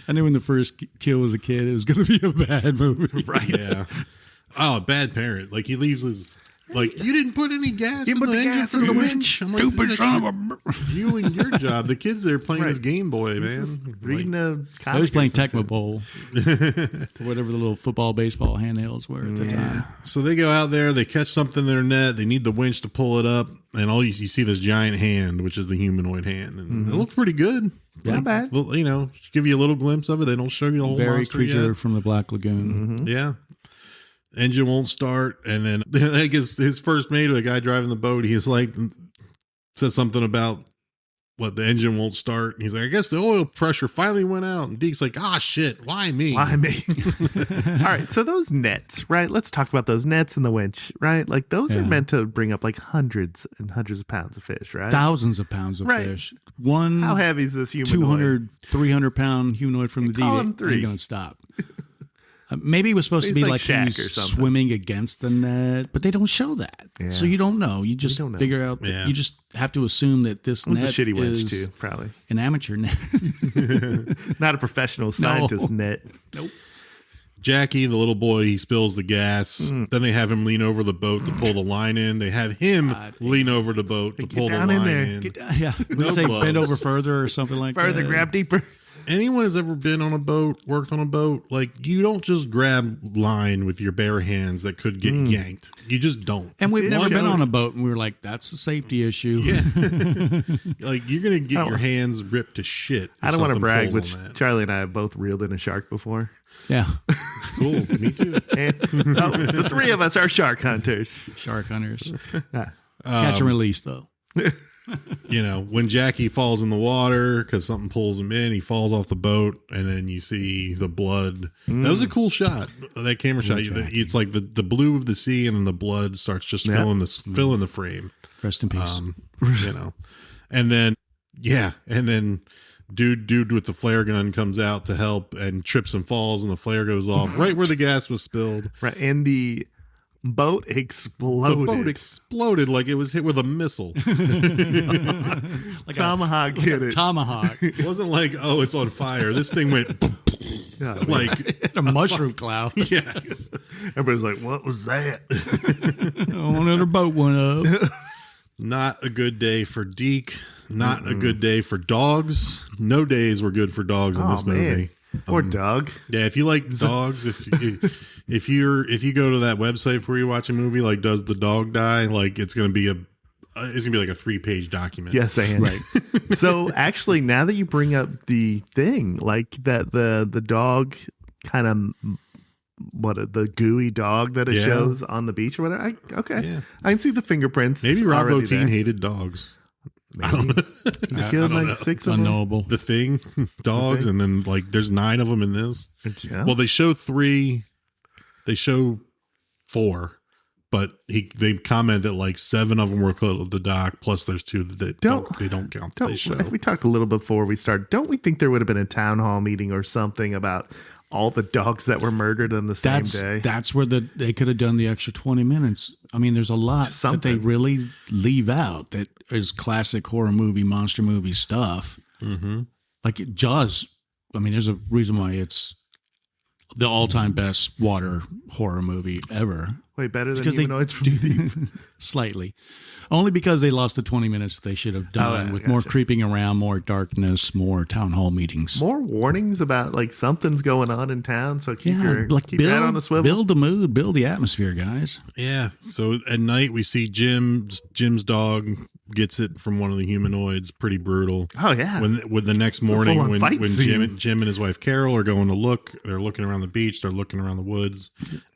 I knew when the first kill was a kid, it was going to be a bad movie. Right. yeah. Oh, bad parent. Like he leaves his. Like you didn't put any gas You in put the the engine gas for in the the winch. I'm like, Stupid that's son of a... you and your job. The kids there playing Right. his Game Boy, man. Just reading Like, a comic. I was playing or something. Tecmo Bowl. Whatever the little football, baseball handhelds were at the time. so they go out there, they catch something in their net, they need the winch to pull it up, and all you see this giant hand, which is the humanoid hand, and it looks pretty good. Not bad. You know, give you a little glimpse of it. They don't show you the whole Very monster creature yet. from the Black Lagoon. Yeah. Engine won't start, and then I guess his first mate, the guy driving the boat, he's like says something about what the engine won't start. And he's like, I guess the oil pressure finally went out. And Deke's like, ah, shit, why me? Why me? All right. So those nets, right? Let's talk about those nets and the winch, right? Like those are Yeah. meant to bring up like hundreds and hundreds of pounds of fish, right? Thousands of pounds of Right. fish. One How heavy is this humanoid? 200, 300-pound humanoid from the deep call him ain't three. going to stop. Maybe it was supposed So to be he's like, like he Shaq or was something. swimming against the net, but they don't show that. Yeah. So you don't know. You just don't know. figure out that Yeah. you just have to assume that this It was a net shitty winch is too, probably. an amateur net. Not a professional scientist net. Nope. Jackie, the little boy, he spills the gas. Then they have him lean over the boat to pull the line in. They have him lean over the boat to Get pull the down in line there. in. Yeah. No Let's say gloves. bend over further or something like Further, that. grab deeper. Anyone has ever been on a boat, worked on a boat, like you don't just grab line with your bare hands that could get yanked. You just don't. And we've Yeah, never been sure. on a boat and we were like, that's a safety issue. Yeah. Like you're gonna get your hands ripped to shit. if I don't want to something brag, pulls but on that. Charlie and I have both reeled in a shark before. Yeah. Cool. Me too. And, the three of us are shark hunters. Shark hunters. Ah. Catch and release, though. You know, when Jackie falls in the water because something pulls him in, he falls off the boat, and then you see the blood. That was a cool shot. That camera shot. It's like the blue of the sea, and then the blood starts just Yeah. filling the frame. Rest in peace. You know, and then dude with the flare gun comes out to help and trips and falls, and the flare goes off right where the gas was spilled. Right. And the boat The exploded. boat exploded like it was hit with a missile. like Tomahawk hit it. tomahawk. It wasn't like, oh, it's on fire. This thing went Yeah, like, A mushroom cloud. yes. everybody's like, what was that? Another boat went up. Not a good day for Deke. Not a good day for dogs. No days were good for dogs in this movie. Or Doug. Yeah, if you like dogs, if you go to that website where you watch a movie like Does the Dog Die, like it's gonna be like a 3-page document. Yes, and right. So actually, now that you bring up the thing, like that the dog kind of the gooey dog that it Yeah. shows on the beach or whatever. Yeah. I can see the fingerprints. Maybe Rob already Bottin there. hated dogs. He killed like 6 of them. Unknowable. The Thing, dogs, and then like there's 9 of them in this. Yeah. Well, they show 3. They show 4, but they comment that like 7 of them were close to the dock. Plus, there's 2 that they don't count. That they show. If we talked a little before we started, don't we think there would have been a town hall meeting or something about all the dogs that were murdered on the same day. That's where they could have done the extra 20 minutes. I mean, there's a lot that they really leave out that is classic horror movie, monster movie stuff. Mm-hmm. Like Jaws. I mean, there's a reason why it's the all-time best water horror movie ever. Way better than Humanoids from the Deep. Slightly. Only because they lost the 20 minutes they should have done with more creeping around, more darkness, more town hall meetings. More warnings about like something's going on in town. So keep your head on a swivel. Build the mood, build the atmosphere, guys. Yeah. So at night we see Jim's dog gets it from one of the humanoids. Pretty brutal. Oh yeah. When the next morning when scene. Jim and his wife Carol are going to look, they're looking around the beach, they're looking around the woods,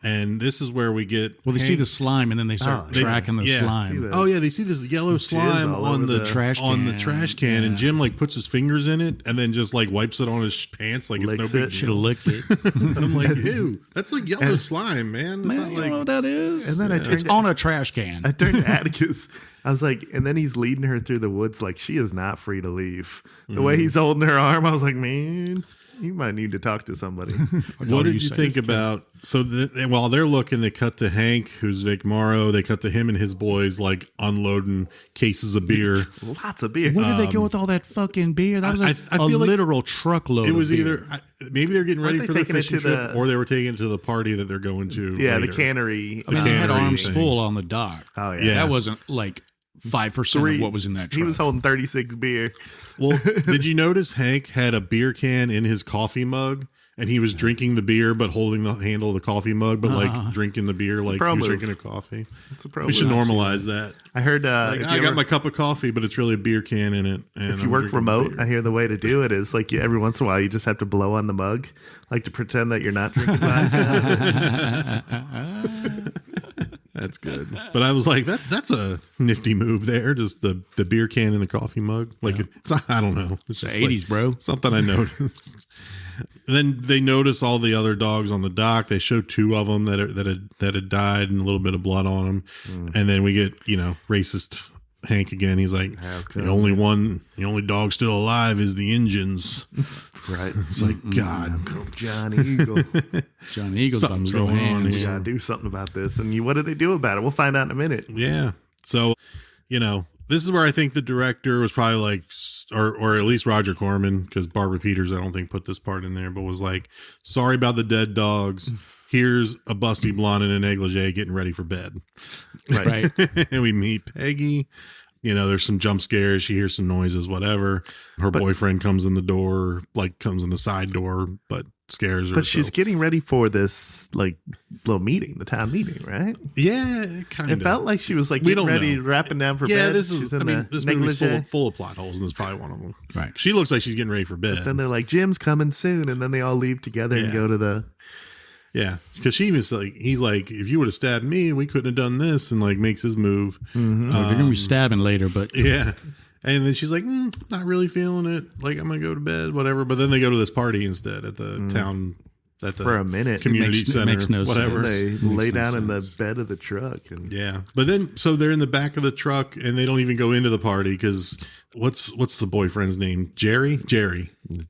and this is where we get they see the slime and then they start tracking the slime. Oh yeah, they see this yellow slime on the trash can, and Jim like puts his fingers in it and then just like wipes it on his pants like it's no big deal. Should have licked it. I'm like, ew, that's like yellow slime, man. Man, you know what that is? And then it's on a trash can. I turned to Atticus. I was like, and then he's leading her through the woods like she is not free to leave. The way he's holding her arm, I was like, man, you might need to talk to somebody. What did you think about? So while they're looking, they cut to Hank, who's Vic Morrow. They cut to him and his boys like unloading cases of beer. Lots of beer. Where did they go with all that fucking beer? That was I feel like literal truckload. It was of beer. either maybe they're getting ready for the fishing trip, or they were taking it to the party that they're going to. Yeah, later. the cannery. I mean, they had arms full on the dock. Oh yeah, that wasn't like 5% of what was in that truck. He was holding 36 beer. Well, did you notice Hank had a beer can in his coffee mug, and he was drinking the beer but holding the handle of the coffee mug, but like drinking the beer like he was drinking a coffee. It's a pro. We should normalize that. I heard. I got my cup of coffee, but it's really a beer can in it. And if you work remote, I hear the way to do it is like every once in a while you just have to blow on the mug, like to pretend that you're not drinking vodka. That's good. But I was like, that's a nifty move there. Just the beer can in the coffee mug. Like it's I don't know. It's the 80s, like bro. Something I noticed. And then they notice all the other dogs on the dock. They show two of them that had died and a little bit of blood on them. And then we get, racist Hank again. He's like, the only dog still alive is the engines. Right. It's like, God, Johnny Eagle. Johnny Eagle's something's going on. We gotta do something about this. And what do they do about it? We'll find out in a minute. Yeah. So, this is where I think the director was probably like, or at least Roger Corman, because Barbara Peeters, I don't think put this part in there, but was like, sorry about the dead dogs. Here's a busty blonde in a negligee getting ready for bed. Right. And we meet Peggy. There's some jump scares. She hears some noises, whatever. Her boyfriend comes in the door, comes in the side door, but scares her. But she's getting ready for this little meeting, the town meeting, right? Yeah, kind of. It felt like she was getting ready, wrapping down for bed. Yeah, this movie's full of plot holes, and this is probably one of them. Right. She looks like she's getting ready for bed. But then they're like, Jim's coming soon, and then they all leave together and go to the. Yeah, because she was like, he's like, if you would have stabbed me, we couldn't have done this, and makes his move. Mm-hmm. They're gonna be stabbing later, but yeah. And then she's like, not really feeling it. I'm gonna go to bed, whatever. But then they go to this party instead at the town, for a minute, community center, makes no whatever. Sense. They lay down in the bed of the truck, and But then, so they're in the back of the truck, and they don't even go into the party because what's the boyfriend's name? Jerry,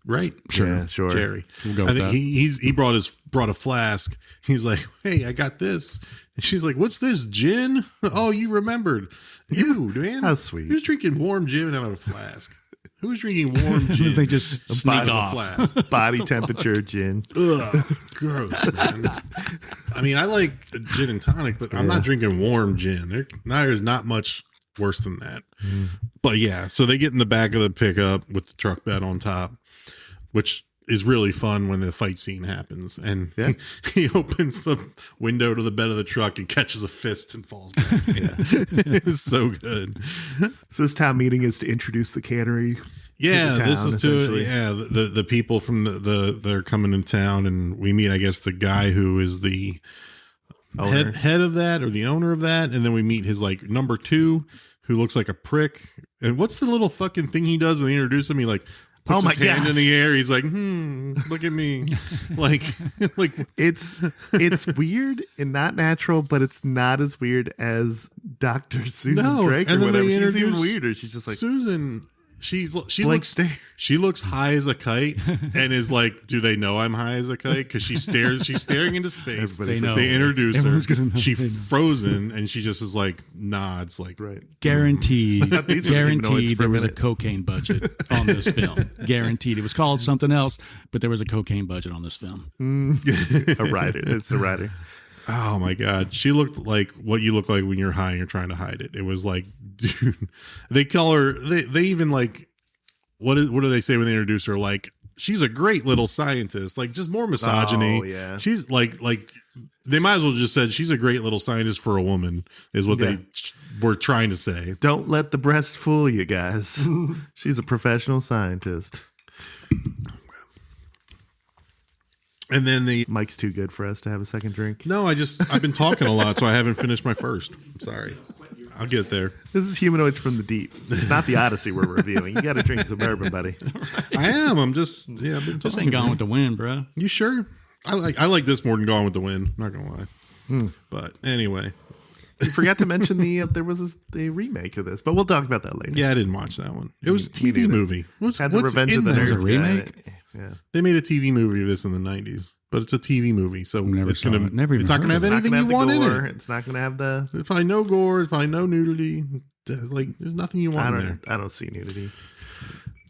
right? Sure, yeah, sure. Jerry. We'll go I with think that. he brought a flask. He's like, hey, I got this. And she's like, what's this, gin? Oh, you remembered. Ew, man. How sweet. Who's drinking warm gin out of a flask? Who's drinking warm gin? They just sneak off. Flask? Body temperature gin. Ugh, gross, man. I mean, I like gin and tonic, but I'm not drinking warm gin. There's not much worse than that. But yeah, so they get in the back of the pickup with the truck bed on top, which is really fun when the fight scene happens. And he opens the window to the bed of the truck and catches a fist and falls back. It's so good. So this town meeting is to introduce the cannery. Yeah, town, this is the people from they're coming in town, and we meet, I guess, the guy who is the head of that, or the owner of that, and then we meet his number two, who looks like a prick. And what's the little fucking thing he does when they introduce him? He puts his hand in the air. He's like, look at me. like it's weird and not natural, but it's not as weird as Dr. Susan Drake or whatever. She's even weirder. She's just like Susan. she Blank looks stare. she looks high as a kite and is like, do they know I'm high as a kite? Because she's staring into space. Everybody's know. They introduce Everyone's her. gonna know. She They know. frozen and she just is like nods like Right. Guaranteed, These were the humanoids guaranteed for a there was a minute. cocaine budget on this film. Guaranteed. It was called something else, but there was a cocaine budget on this film. A rider. It's a rider. Oh my God. She looked like what you look like when you're high and you're trying to hide it. It was like, dude, they call her, they even like, what do they say when they introduce her? Like, she's a great little scientist, like just more misogyny. Oh, yeah. She's like they might as well just said she's a great little scientist for a woman is what Yeah. they were trying to say. Don't let the breasts fool you guys. She's a professional scientist. And then Mike's too good for us to have a second drink. no, I've been talking a lot, so I haven't finished my first. Sorry. I'll get there. This is Humanoids from the Deep. It's not the Odyssey we're reviewing. You got to drink some bourbon, buddy. I am. I'm just I've been This talking. ain't Gone with the Wind, bro. You sure? I like this more than Gone with the Wind. Not gonna lie. But anyway, You forgot to mention there was a remake of this, but we'll talk about that later. yeah, I didn't watch that one. It was a Me TV neither. movie. What's Had the Revenge in of the there? Nerds. Nerds a guy in remake? it. Yeah. They made a TV movie of this in the 90s, but it's a TV movie, so Never it's saw gonna it. Never even it's not heard gonna of have it. It's not anything gonna you have the want gore. in it. It's not going to have the. There's probably no gore. There's probably no nudity. There's nothing you want in there. I don't see nudity.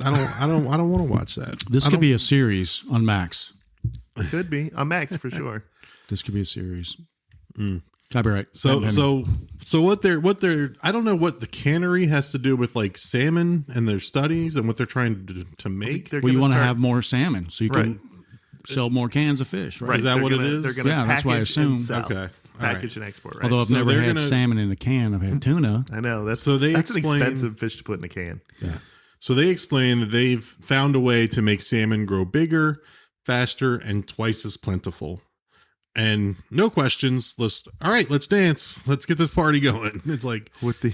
I don't want to watch that. This could be a series on Max. Could be on Max for sure. This could be a series. Copyright. So Patent what they're I don't know what the cannery has to do with like salmon and their studies and what they're trying to make. They're well, you gonna want to start- have more salmon so you can sell more cans of fish, right? Is that they're what it gonna- is? They're going to Yeah, that's why I assume. Okay. All Package right. and export. Right. Although I've So never they're had gonna- salmon in a can, I've had tuna. I know that's So they that's an explain- expensive fish to put in a can. So they explain that they've found a way to make salmon grow bigger, faster, and twice as plentiful. And no questions. Let's dance. Let's get this party going. It's like, With the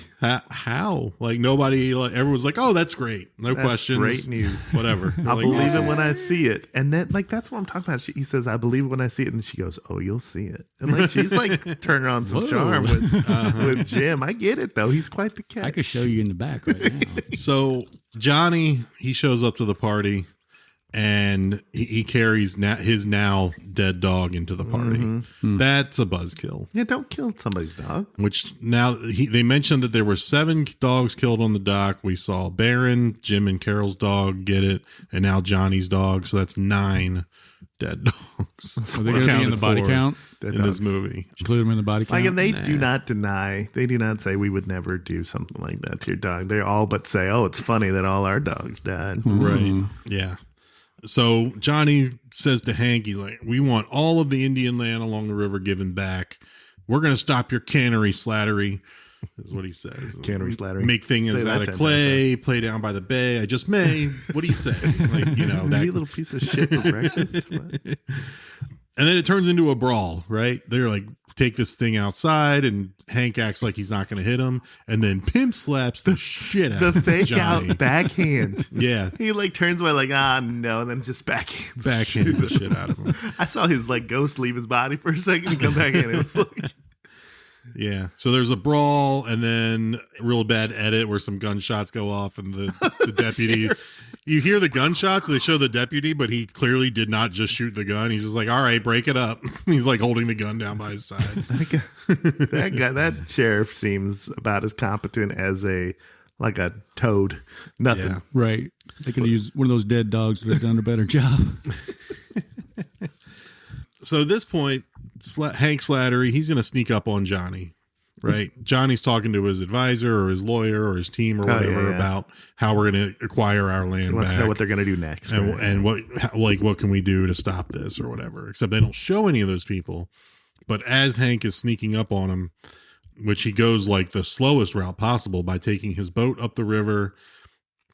how? Like nobody, like everyone's like, oh, that's great. No That's questions. great news. Whatever. I Like, believe it when I see it, and then like that's what I'm talking about. He says, "I believe it when I see it," and she goes, "Oh, you'll see it." And like she's like turning on some Whoa. charm with Jim. I get it though. He's quite the cat. I could show you in the back right now. So Johnny, he shows up to the party and he carries his now dead dog into the party. That's a buzzkill. Yeah, don't kill somebody's dog. Which now they mentioned that there were 7 dogs killed on the dock. We saw Baron, Jim and Carol's dog get it, and now Johnny's dog. So that's 9 dead dogs. Are they going to be in the body count? Dead in this dogs. movie? Include them in the body count? Like, and they do not deny. They do not say we would never do something like that to your dog. They all but say, "Oh, it's funny that all our dogs died." Right. Yeah. So Johnny says to Hank, he's like, we want all of the Indian land along the river given back. We're going to stop your cannery slattery, is what he says. Cannery slattery. Make things Say that out of 10 clay, play down by the bay. I just may. What do you say? Like, that. You little piece of shit for breakfast. What? And then it turns into a brawl, right? They're like, take this thing outside, and Hank acts like he's not going to hit him, and then Pimp slaps the shit out The of fake Johnny. out backhand. Yeah, He like turns away like no, and then just backhands. backhand the shit out of him. I saw his like ghost leave his body for a second and come back in. It was like Yeah. So there's a brawl, and then a real bad edit where some gunshots go off, and the deputy. You hear the gunshots. They show the deputy, but he clearly did not just shoot the gun. He's just like, all right, break it up. He's like holding the gun down by his side. that guy. That sheriff seems about as competent as a toad. Nothing. Yeah. Right. They could use one of those dead dogs that have done a better job. So at this point, Hank Slattery, he's going to sneak up on Johnny, right? Johnny's talking to his advisor or his lawyer or his team or whatever yeah. about how we're going to acquire our land He wants back. to know what they're going to do next. and what can we do to stop this or whatever. Except they don't show any of those people. But as Hank is sneaking up on him, which he goes like the slowest route possible by taking his boat up the river,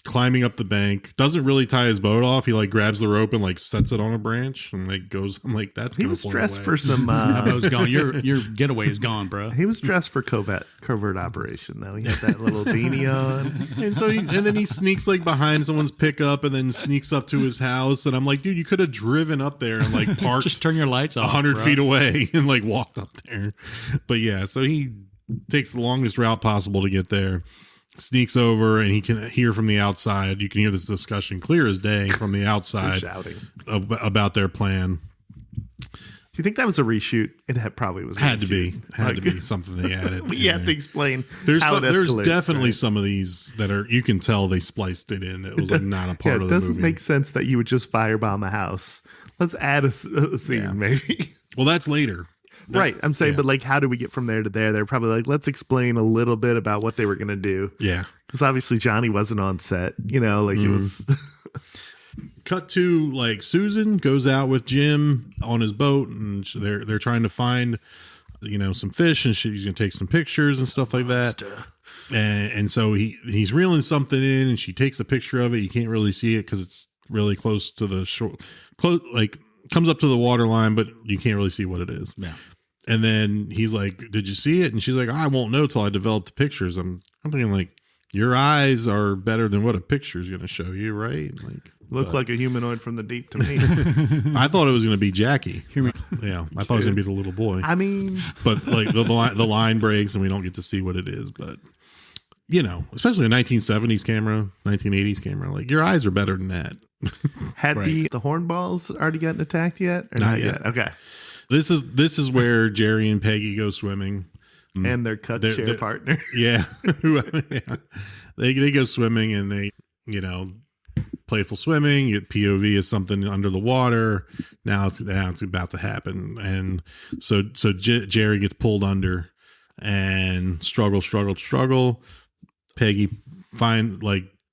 climbing up the bank, doesn't really tie his boat off. He like grabs the rope and like sets it on a branch and like goes. I'm like, that's he gonna was float dressed away. for some. That boat's gone. Your getaway is gone, bro. He was dressed for covert operation though. He had that little beanie on. And so and then he sneaks like behind someone's pickup and then sneaks up to his house. And I'm like, dude, you could have driven up there and like parked Just turn your lights off. 100 bro. feet away and like walked up there. But yeah, so he takes the longest route possible to get there. sneaks over, and he can hear from the outside. You can hear this discussion clear as day from the outside shouting about their plan. Do you think that was a reshoot? It probably was. Had to be something they added. We have to explain. There's how it there's escalates, definitely right? some of these that are, you can tell they spliced it in. It was like not a part of It the doesn't movie. make sense that you would just firebomb a house. Let's add a scene, maybe. Well, that's later. Right. I'm saying, yeah. but like, how do we get from there to there? They're probably like, let's explain a little bit about what they were going to do. Yeah. Because obviously Johnny wasn't on set, like it was. Cut to like Susan goes out with Jim on his boat, and they're trying to find, some fish, and she's gonna take some pictures and stuff like that. And so he's reeling something in, and she takes a picture of it. You can't really see it because it's really close to the shore, like comes up to the water line, but you can't really see what it is. Yeah. And then he's like, "Did you see it?" And she's like, "I won't know till I develop the pictures." I'm thinking like, your eyes are better than what a picture is going to show you, right? Like, Looked like a humanoid from the deep to me. I thought it was going to be Jackie. Yeah, I thought it was going to be the little boy. I mean, But like the line breaks and we don't get to see what it is. But especially a 1970s camera, 1980s camera, like your eyes are better than that. had Right. the hornballs already gotten attacked yet? Or Not yet. Okay. This is where Jerry and Peggy go swimming. And their cut They're- share they're- partner. Yeah. Yeah. They go swimming, and they, playful swimming. You get POV is something under the water. Now it's about to happen. And so Jerry gets pulled under and struggle. Peggy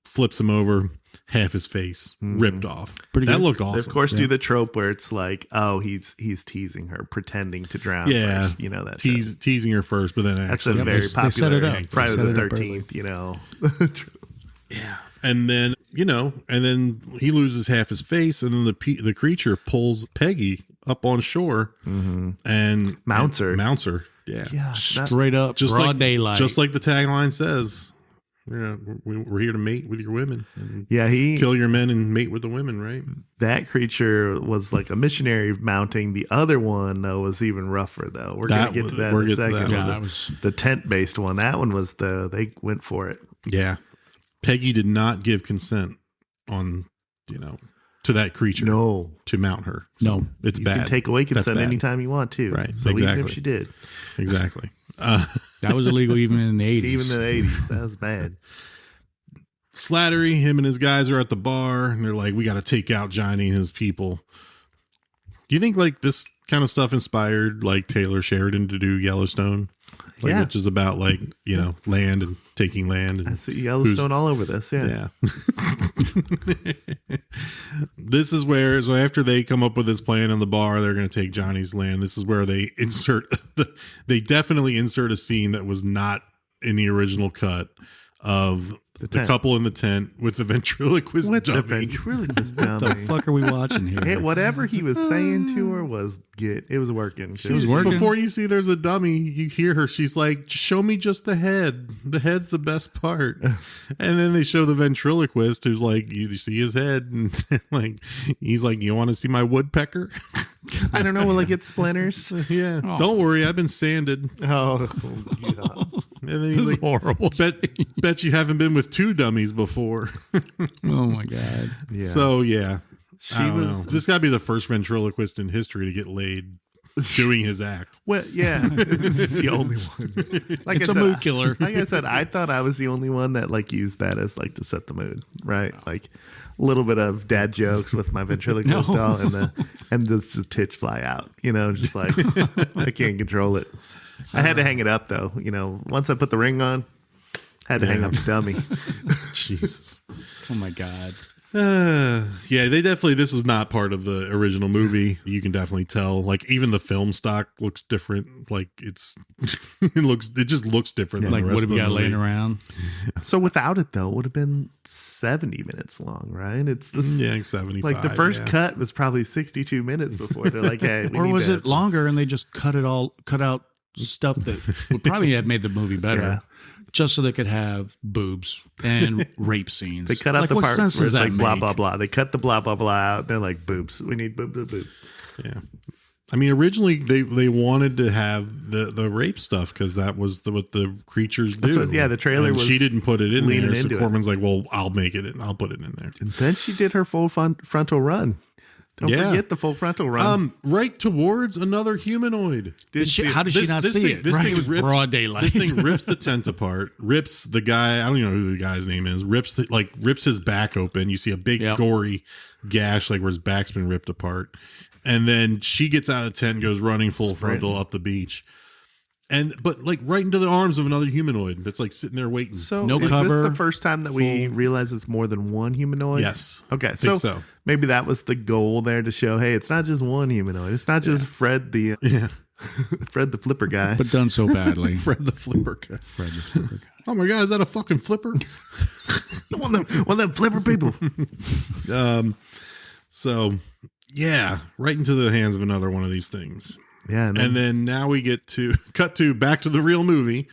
flips him over, half his face ripped off. Pretty That good. looked They, awesome. of course, do the trope where it's like, oh, he's teasing her, pretending to drown. Yeah. first. That teasing her first, but then That's actually a very they popular set it up. Friday They the set it up 13th, and then he loses half his face, and then the creature pulls Peggy up on shore and Mounts her. Yeah. Yeah. Straight up, Just broad like daylight. Just like the tagline says. Yeah, we're here to mate with your women. And Yeah, kill your men and mate with the women, right? that creature was like a missionary mounting. The other one, though, was even rougher, though. We're going to get to that in a second. Yeah, that was The tent-based one. That one was they went for it. Yeah. Peggy did not give consent on, to that creature No. to mount her. No. It's You bad. can take away That's consent bad. anytime you want to. Right, So even exactly. if she did. Exactly. that was illegal even in the 80s. Even in the 80s. That was bad. Slattery, him and his guys are at the bar, and they're like, we got to take out Johnny and his people. Do you think like this kind of stuff inspired like Taylor Sheridan to do Yellowstone? Like, Yeah. which is about like, land and taking land. And I see Yellowstone all over this. Yeah. Yeah. This is where, so after they come up with this plan in the bar, they're going to take Johnny's land. This is where they they definitely insert a scene that was not in the original cut of the tent. couple in the tent with the ventriloquist What the dummy. ventriloquist What the dummy? fuck are we watching here? Whatever he was saying to her was good. It was working. She was working. Before you see there's a dummy, you hear her. She's like, show me just the head. The head's the best part. And then they show the ventriloquist who's like, you see his head. And like, he's like, you want to see my woodpecker? I don't know. Will I get splinters? Yeah. Oh. Don't worry. I've been sanded. Oh, yeah. And then he's like, horrible. bet you haven't been with two dummies before. Oh my god. Yeah. So yeah. She I don't was- know. This got to be the first ventriloquist in history to get laid doing his act. Well, yeah, it's the only one. Like It's I a said, mood killer. Like I said, I thought I was the only one that like used that as like to set the mood, right? Like a little bit of dad jokes with my ventriloquist No. doll, and the tits fly out. Just like I can't control it. I had to hang it up though. Once I put the ring on, had to hang up the dummy. Jesus. Oh my god. Yeah, this is not part of the original movie. You can definitely tell. Like even the film stock looks different. Like it just looks different. Than Like the rest what of have we the got laying movie. around? So without it though, it would have been 70 minutes long, right? It's this. Yeah, like 75. Like the first yeah. cut was probably 62 minutes before they're like, hey, we Or need was to it longer and they just cut out stuff that would probably have made the movie better, Yeah. just so they could have boobs and rape scenes. They cut out like, the what parts sense where does it's that like blah make? blah blah. They cut the blah blah blah out. They're like boobs. We need boob boob boob. Yeah. I mean, originally they wanted to have the rape stuff because that was what the creatures do. The trailer and was she didn't put it in there. So into it. Corman's like, well, I'll make it in. I'll put it in there. And then she did her full frontal run. Don't forget the full frontal run. Right towards another humanoid. How did she not see it? This Right. thing It was rips, broad daylight. This thing rips the tent apart, rips the guy. I don't even know who the guy's name is. Rips his back open. You see a big gory gash, like where his back's been ripped apart. And then she gets out of the tent and goes running full frontal up the beach. But like right into the arms of another humanoid that's like sitting there waiting. So no is cover, this the first time that we realize it's more than one humanoid? Yes. Okay, so maybe that was the goal there to show, hey, it's not just one humanoid. It's not just Fred the Fred the flipper guy. but done so badly. Fred the flipper guy. Oh my God, is that a fucking flipper? one of them flipper people. So yeah, right into the hands of another one of these things. Yeah, and then now we get to back to the real movie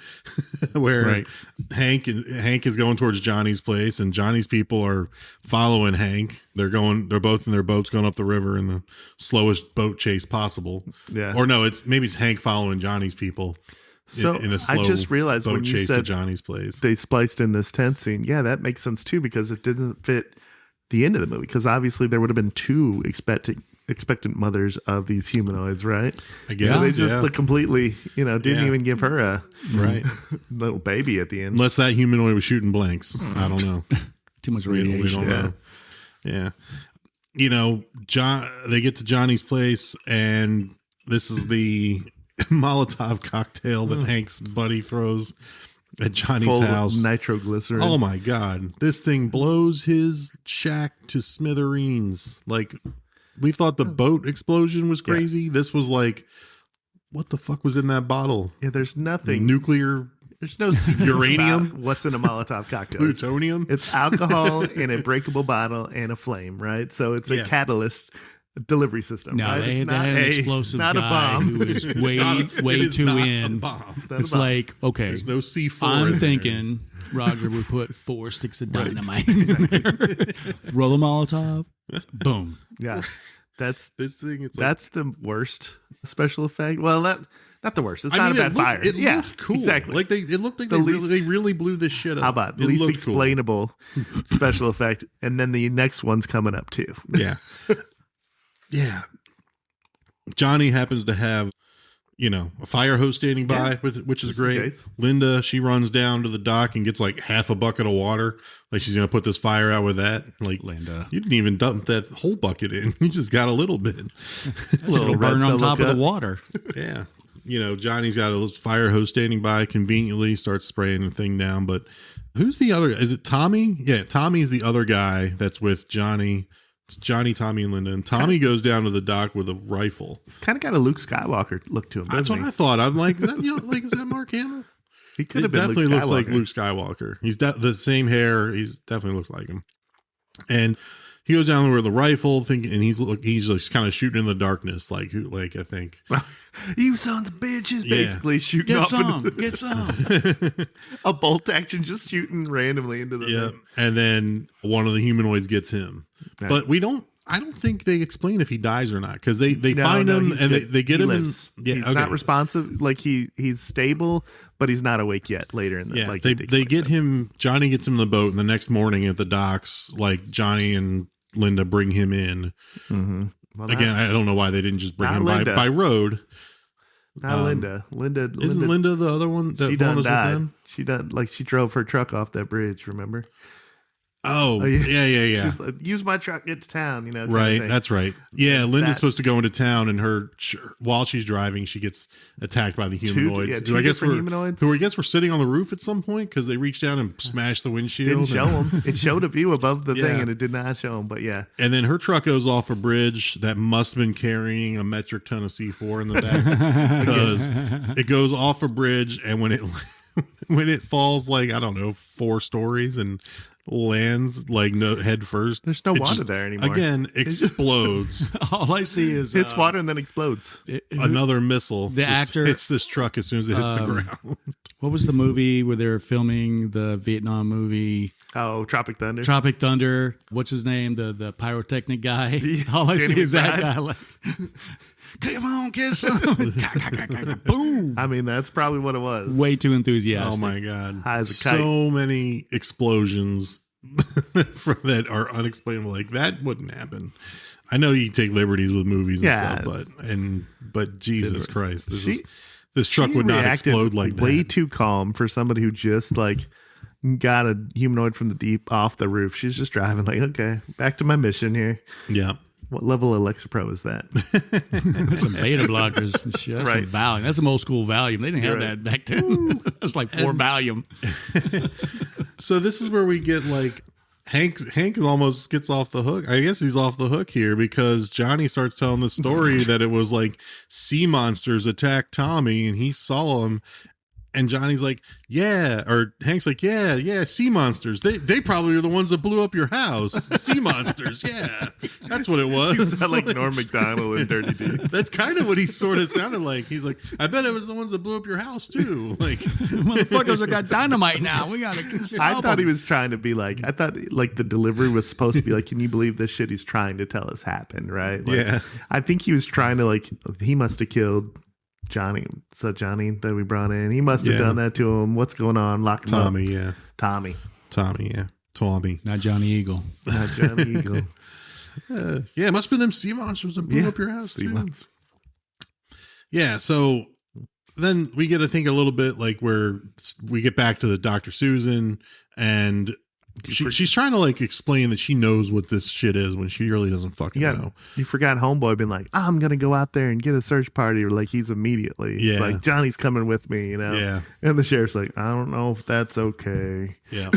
where Hank is going towards Johnny's place, and Johnny's people are following Hank. They're both in their boats going up the river in the slowest boat chase possible. Yeah. Or no, it's Hank following Johnny's people. So in a slow I just realized boat when you chase to said Johnny's place. they spliced in this tent scene. Yeah, that makes sense too, because it didn't fit the end of the movie, because obviously there would have been two expectant mothers of these humanoids, right? I guess. So they just completely, didn't even give her a little baby at the end. Unless that humanoid was shooting blanks. I don't know. Too much We radiation. don't know. Yeah. They get to Johnny's place, and this is the Molotov cocktail that Hank's buddy throws at Johnny's Full house. of nitroglycerin. Oh my God. This thing blows his shack to smithereens. Like, we thought the boat explosion was crazy. Yeah. This was like, what the fuck was in that bottle? Yeah, there's nothing. Nuclear. There's no uranium. What's in a Molotov cocktail? Plutonium. It's alcohol in a breakable bottle and a flame, right? So it's a catalyst delivery system. No, right? they It's had not an a explosives not a guy bomb. who is way too in. It's like, okay, there's no C4. I'm thinking Roger would put 4 sticks of dynamite in there, roll a Molotov, boom. Yeah, that's this thing. It's that's the worst special effect. Well, not the worst. It's not a bad fire. It looked cool. Exactly. Like it looked like they really blew this shit up. How about the it least explainable special effect? And then the next one's coming up too. Yeah. Yeah. Johnny happens to have, a fire hose standing by, which is great. Linda, she runs down to the dock and gets like half a bucket of water. Like she's going to put this fire out with that. Like, Linda, you didn't even dump that whole bucket in. You just got a little bit. A little burn on top of the water. Yeah. Johnny's got a fire hose standing by, conveniently starts spraying the thing down. But who's the other? Is it Tommy? Yeah, Tommy's the other guy that's with Johnny. It's Johnny, Tommy, and Linda. And Tommy goes down to the dock with a rifle. He's kind of got a Luke Skywalker look to him. That's what I thought. I'm like, is that Mark Hamill? He could have been definitely Luke looks like Luke Skywalker. He's the same hair. He's definitely looks like him. And he goes down there with a rifle, and he's just kind of shooting in the darkness, I think. You sons of bitches, basically shooting Get off some, get some. A bolt action, just shooting randomly into the thing. And then one of the humanoids gets him, but I don't think they explain if he dies or not, because they find him and they get him. He's not responsive. Like he's stable, but he's not awake yet. Later in the they get him. Johnny gets him in the boat, and the next morning at the docks, like Johnny and Linda bring him in. Mm-hmm. Well, again, I don't know why they didn't just bring him by road. Not Linda. Isn't Linda the other one? That she done died. With them? She done she drove her truck off that bridge. Remember? Oh yeah. She's like, use my truck, get to town. Right. That's right. Yeah, Linda's supposed to go into town, and while she's driving, she gets attacked by the humanoids. Two different humanoids. Who I guess were sitting on the roof at some point, because they reached down and smashed the windshield. Didn't show them. It showed a view above the thing, and it did not show them. But yeah. And then her truck goes off a bridge that must have been carrying a metric ton of C4 in the back, because it goes off a bridge, and when it falls, like, I don't know, 4 stories and lands head first, there's no water there anymore. Again, explodes. All I see is it's water and then explodes. Another missile. The actor hits this truck as soon as it hits the ground. What was the movie where they were filming the Vietnam movie? Oh, Tropic Thunder. Tropic Thunder. What's his name? The pyrotechnic guy. All I see is that guy. Come on, kiss him. Boom. I mean, that's probably what it was. Way too enthusiastic. Oh my god! High as a kite. So many explosions that are unexplainable. Like that wouldn't happen. I know you take liberties with movies and stuff, but Jesus Christ, this truck would not explode like that. Way too calm for somebody who just like got a humanoid from the deep off the roof. She's just driving like, okay, back to my mission here. Yeah. What level Alexa Pro is that? Some beta blockers and shit. That's Right. some Valium. That's some old school Valium. They didn't have that back then. That's like 4 Valium. So this is where we get like Hank almost gets off the hook. I guess he's off the hook here because Johnny starts telling the story that it was like sea monsters attacked Tommy and he saw them. And Johnny's like, yeah, or Hank's like, yeah, sea monsters. They probably are the ones that blew up your house. Sea monsters, yeah. That's what it was. He was like Norm Macdonald in Dirty Deeds. That's kind of what he sort of sounded like. He's like, I bet it was the ones that blew up your house too. Like, Motherfuckers have got dynamite now. We gotta stop I thought he them. was trying to be like, I thought like the delivery was supposed to be like, can you believe this shit he's trying to tell us happened, right? Like, Yeah. I think he was trying to like, he must have killed Johnny. So Johnny that we brought in, he must have done that to him. What's going on? Lock him Tommy, up. yeah. Tommy. Tommy. Not Johnny Eagle. Not Johnny Eagle. Yeah, it must have been them sea monsters that blew up your house Sea too. monsters. Yeah, so then we get to think a little bit like where we get back to the Dr. Susan and she's trying to like explain that she knows what this shit is when she really doesn't fucking know. You forgot Homeboy being like, I'm gonna go out there and get a search party, or like he's immediately. Yeah. It's like Johnny's coming with me, you know. Yeah. And the sheriff's like, I don't know if that's okay. Yeah.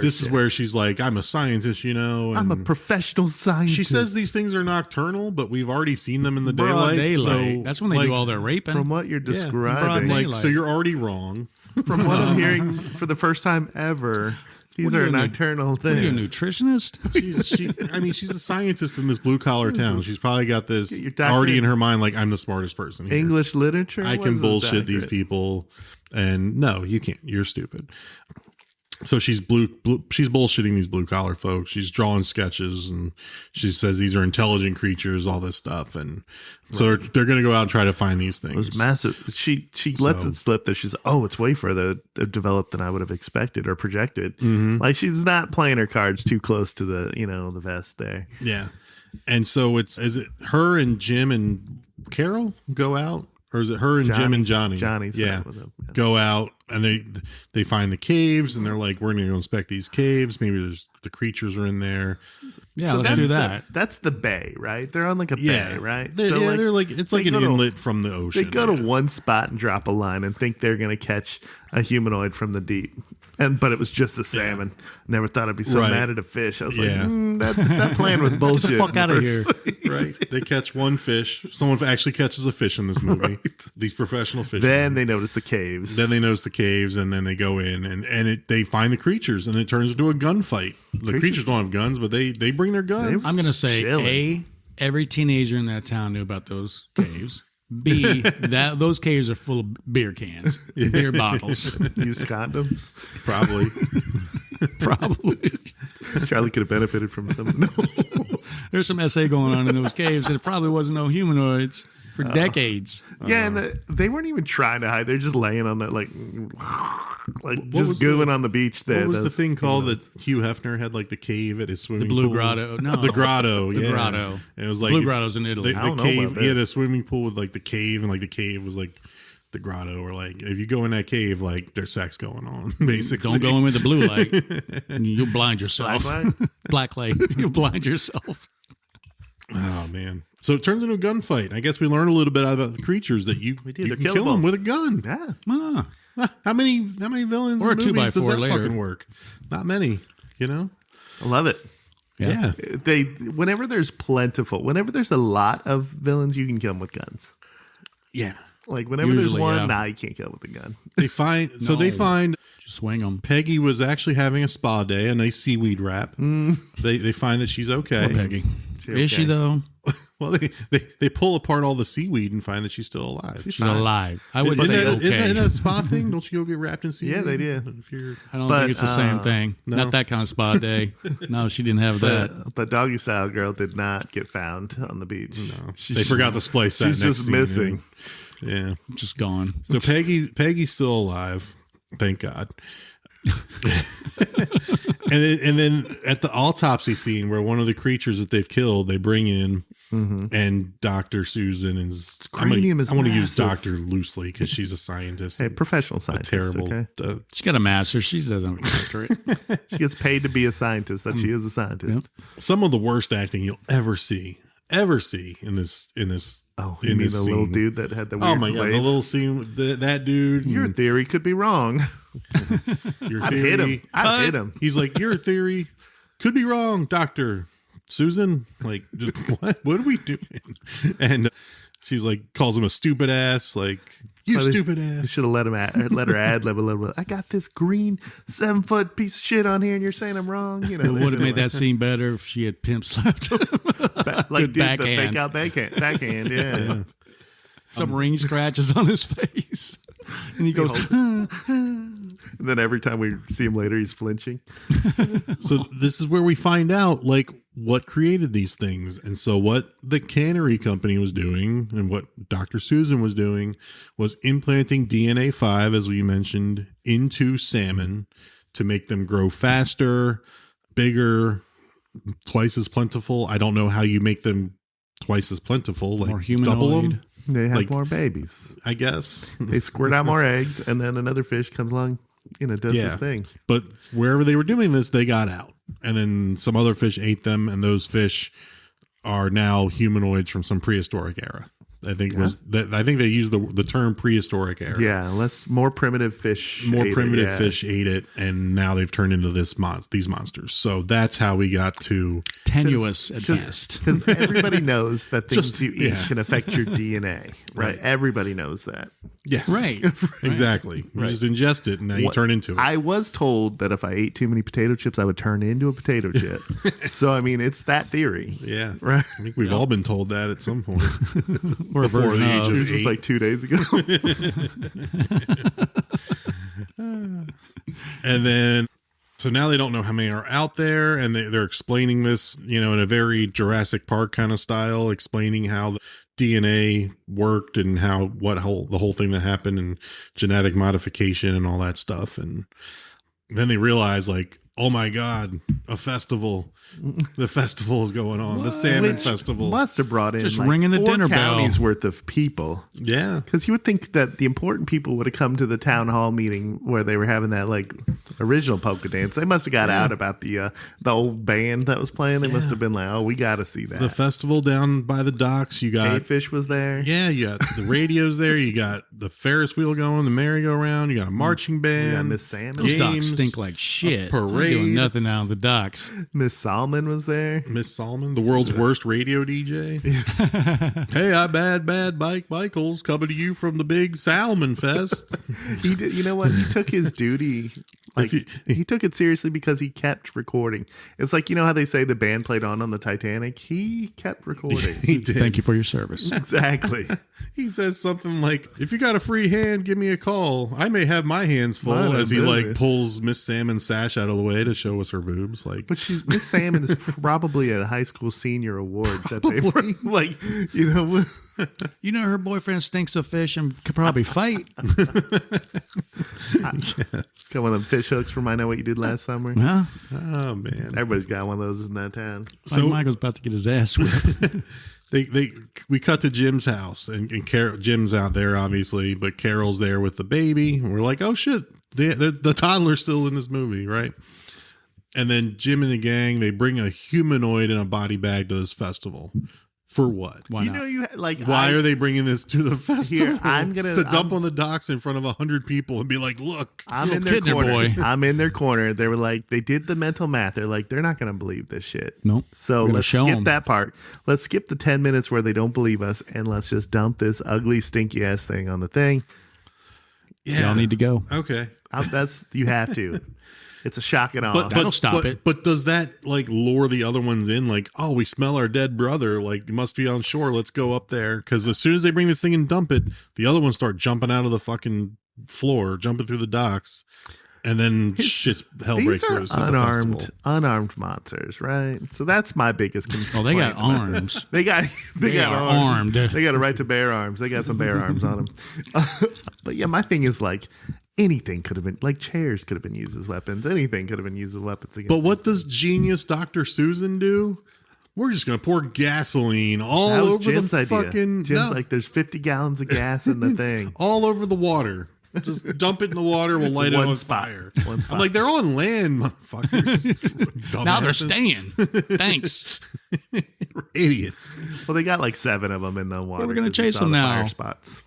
This is where she's like, I'm a scientist, you know. And I'm a professional scientist. she says these things are nocturnal, but we've already seen them in the Broad daylight. daylight. So That's when they like, do all their raping. from what you're broad describing, daylight. so you're already wrong. from what I'm hearing for the first time ever, these What are are you, a nocturnal What are you, a things. nutritionist? She's a scientist in this blue collar town. She's probably got this Your doctorate- already in her mind, like I'm the smartest person here. English literature. I What can is this bullshit these doctorate? people, and no, you can't. You're stupid. So she's she's bullshitting these blue collar folks. She's drawing sketches, and she says these are intelligent creatures, all this stuff, and so they're going to go out and try to find these It things. was massive. She lets it slip that she's it's way further developed than I would have expected or projected. Like she's not playing her cards too close to the the vest there. Yeah, and so is it her and Jim and Carol go out, or is it her and Jim and Johnny? Johnny's yeah, with him. Yeah. go out and they find the caves, and they're like, we're going to go inspect these caves. Maybe there's the creatures are in there. Yeah, So let's that's do that. That's the bay, right? They're on like a Yeah, bay, right? They're like it's like they an go to- inlet from the ocean. They go to one spot and drop a line and think they're going to catch a humanoid from the deep. But it was just a salmon. Never thought I'd be so Right. mad at a fish. I was Yeah. like, that plan was bullshit. Fuck out of here. Right. They catch one fish. Someone actually catches a fish in this movie. These professional fishermen. Then they notice the caves. Then they notice the caves, and then they go in, and they find the creatures, and it turns into a gunfight. The creatures don't have guns, but they bring their guns. I'm going to say, Chilling. A, every teenager in that town knew about those caves. B, those caves are full of beer cans, beer bottles. Used condoms. Probably. Probably. Charlie could have benefited from some. There's some SA going on in those caves, and it probably wasn't no humanoids for decades. Yeah, and they weren't even trying to hide. They're just laying on that, like just was gooing on the beach there. What was the Those- thing called that Hugh Hefner had, like the cave at his swimming The Blue pool? Grotto. No. The grotto. The yeah. grotto. And it was like Blue Grotto's in Italy. I don't The know cave. about He had a this. swimming pool with like the cave, and like the cave was like the grotto, or like if you go in that cave, like there's sex going on. Basically, Don't go in with the blue light. And you'll blind yourself. Black light? Black light. You'll blind yourself. Oh man! So it turns into a gunfight. I guess we learned a little bit about the creatures that you did. you They're can kill killable. them with a gun. Yeah. Ah, How many villains Or in a 2x4 movies does that later. fucking work? Not many. You know? I love it. Yeah. Whenever there's a lot of villains, you can kill them with guns. Yeah. Like whenever Usually, there's one, yeah. nah, you can't kill with a gun. They find they No. find just swing them. Peggy was actually having a spa day, a nice seaweed wrap. They find that she's okay. Poor Peggy. She Is she okay? though? Well, they pull apart all the seaweed and find that she's still alive. She's alive. I would say Isn't okay. that a spa thing? Don't you go get wrapped in seaweed? Yeah, they do. If you're, I don't But, think it's the same thing. no. Not that kind of spa day. No, she didn't have that. But Doggy Style Girl did not get found on the beach. no, they forgot to splice that. She's next just scene missing. in. Yeah. Just gone. So Peggy's still alive. Thank God. and then at the autopsy scene where one of the creatures that they've killed, they bring in and Dr. Susan is Cranium is I want to use massive. doctor loosely because she's a scientist. Hey, professional a scientist. terrible. Okay? She got a master. She doesn't doctorate. She gets paid to be a scientist. That she is a scientist. Some of the worst acting you'll ever see in this. Oh, in you mean this the little scene. dude that had the weird Oh my God, wave? the little scene, that dude. Your theory could be wrong. Your I've theory. hit him. I've hit him. He's like, your theory could be wrong, Doctor Susan. Like, what are we doing? And she's like, calls him a stupid ass. Like, you So they- stupid You ass. should have let her ad lib a little bit. I got this green 7-foot piece of shit on here, and you're saying I'm wrong. You know, It would have made that scene better if she had pimp slapped him. like good did the backhand. fake out backhand. Yeah. Some ring scratches on his face. And he goes, And then every time we see him later, he's flinching. So this is where we find out like what created these things. And so what the cannery company was doing and what Dr. Susan was doing was implanting DNA 5, as we mentioned, into salmon to make them grow faster, bigger, twice as plentiful. I don't know how you make them twice as plentiful, like More double them, humanoid. They have Like- more babies. I guess. They squirt out more eggs, and then another fish comes along, does Yeah. his thing. But wherever they were doing this, they got out. And then some other fish ate them, and those fish are now humanoids from some prehistoric era. I think I think they used the term prehistoric era. Yeah, more primitive fish. More ate it, primitive yeah. fish ate it, and now they've turned into these monsters. So that's how we got to tenuous at best. Because everybody knows that things Just- you eat yeah. can affect your DNA, right? Everybody knows that. yes, Right. exactly. You just ingest it, and now you turn into it. I was told that if I ate too many potato chips, I would turn into a potato chip. So, I mean, it's that theory. yeah, Right. I think we've all been told that at some point. Or a Before version the age of. It of was just 8. like 2 days ago. And then, so now they don't know how many are out there, and they're explaining this, in a very Jurassic Park kind of style, explaining how the DNA worked and the whole thing that happened and genetic modification and all that stuff. And then they realize, like, oh my God, a festival. The festival is going on. The salmon Which festival. must have brought in Just like ringing the 4 dinner bell. counties worth of people. Yeah. Because you would think that the important people would have come to the town hall meeting where they were having that like original polka dance. They must have got out about the old band that was playing. They must have been like, oh, we got to see that. The festival down by the docks. You got Fish was there. Yeah, you got the radios there. You got the Ferris wheel going, the merry-go-round. You got a marching band. You got Miss Salmon. Those docks games, stink like shit. parade. They're doing nothing out of the docks. Miss Salmon was there. Miss Solomon, the world's worst radio DJ. Hey, I bad Mike Michaels coming to you from the big Salmon Fest. He did, you know what? He took his duty. Like he took it seriously because he kept recording. It's like, how they say the band played on the Titanic. He kept recording. He did. Thank you for your service. Exactly. He says something like, "If you got a free hand, give me a call. I may have my hands full." Mine as he is like busy. pulls Miss Salmon's sash out of the way to show us her boobs. Like, But Miss Salmon is probably a high school senior award that they like, Her boyfriend stinks of fish and could probably fight. got one of them fish hooks from I Know What You Did Last Summer. Well, oh man. Everybody's got one of those in that town. so Michael's about to get his ass whipped. We cut to Jim's house and Jim's out there obviously, but Carol's there with the baby. And we're like, oh shit, the toddler's still in this movie, right? And then Jim and the gang, they bring a humanoid in a body bag to this festival. For what? Why not? Why are they bringing this to the festival? I'm dump on the docks in front of 100 people and be like, look. I'm in their kid there, corner. boy. I'm in their corner. They were like, they did the mental math. They're like, they're not going to believe this shit. Nope. So We're gonna let's show skip 'em. that part. Let's skip the 10 minutes where they don't believe us, and let's just dump this ugly, stinky ass thing on the thing. Yeah. Y'all need to go. Okay. That's you have to. It's a shock and awe. That'll stop it. But does that like lure the other ones in? Like, oh, we smell our dead brother. Like, it must be on shore. Let's go up there. Because as soon as they bring this thing and dump it, the other ones start jumping out of the fucking floor, jumping through the docks, and then hell breaks These are loose. at the festival. unarmed monsters, right? So that's my biggest complaint. Oh, they got about arms. them. They got armed. They got a right to bear arms. They got some bear arms on them. But yeah, my thing is like anything could have been like chairs could have been used as weapons. Anything could have been used as weapons against. But what this does genius Dr. Susan do? We're just gonna pour gasoline all That was over Jim's the idea. fucking. Jim's like, there's 50 gallons of gas in the thing. all over the water. Just dump it in the water. We'll light it One on spot. fire. One spot. I'm like, they're on land, motherfuckers. Now they're Dumbasses. staying. Thanks. Idiots, Well, they got like 7 of them in the water. we're gonna 'cause you chase saw them the now. Fire spots.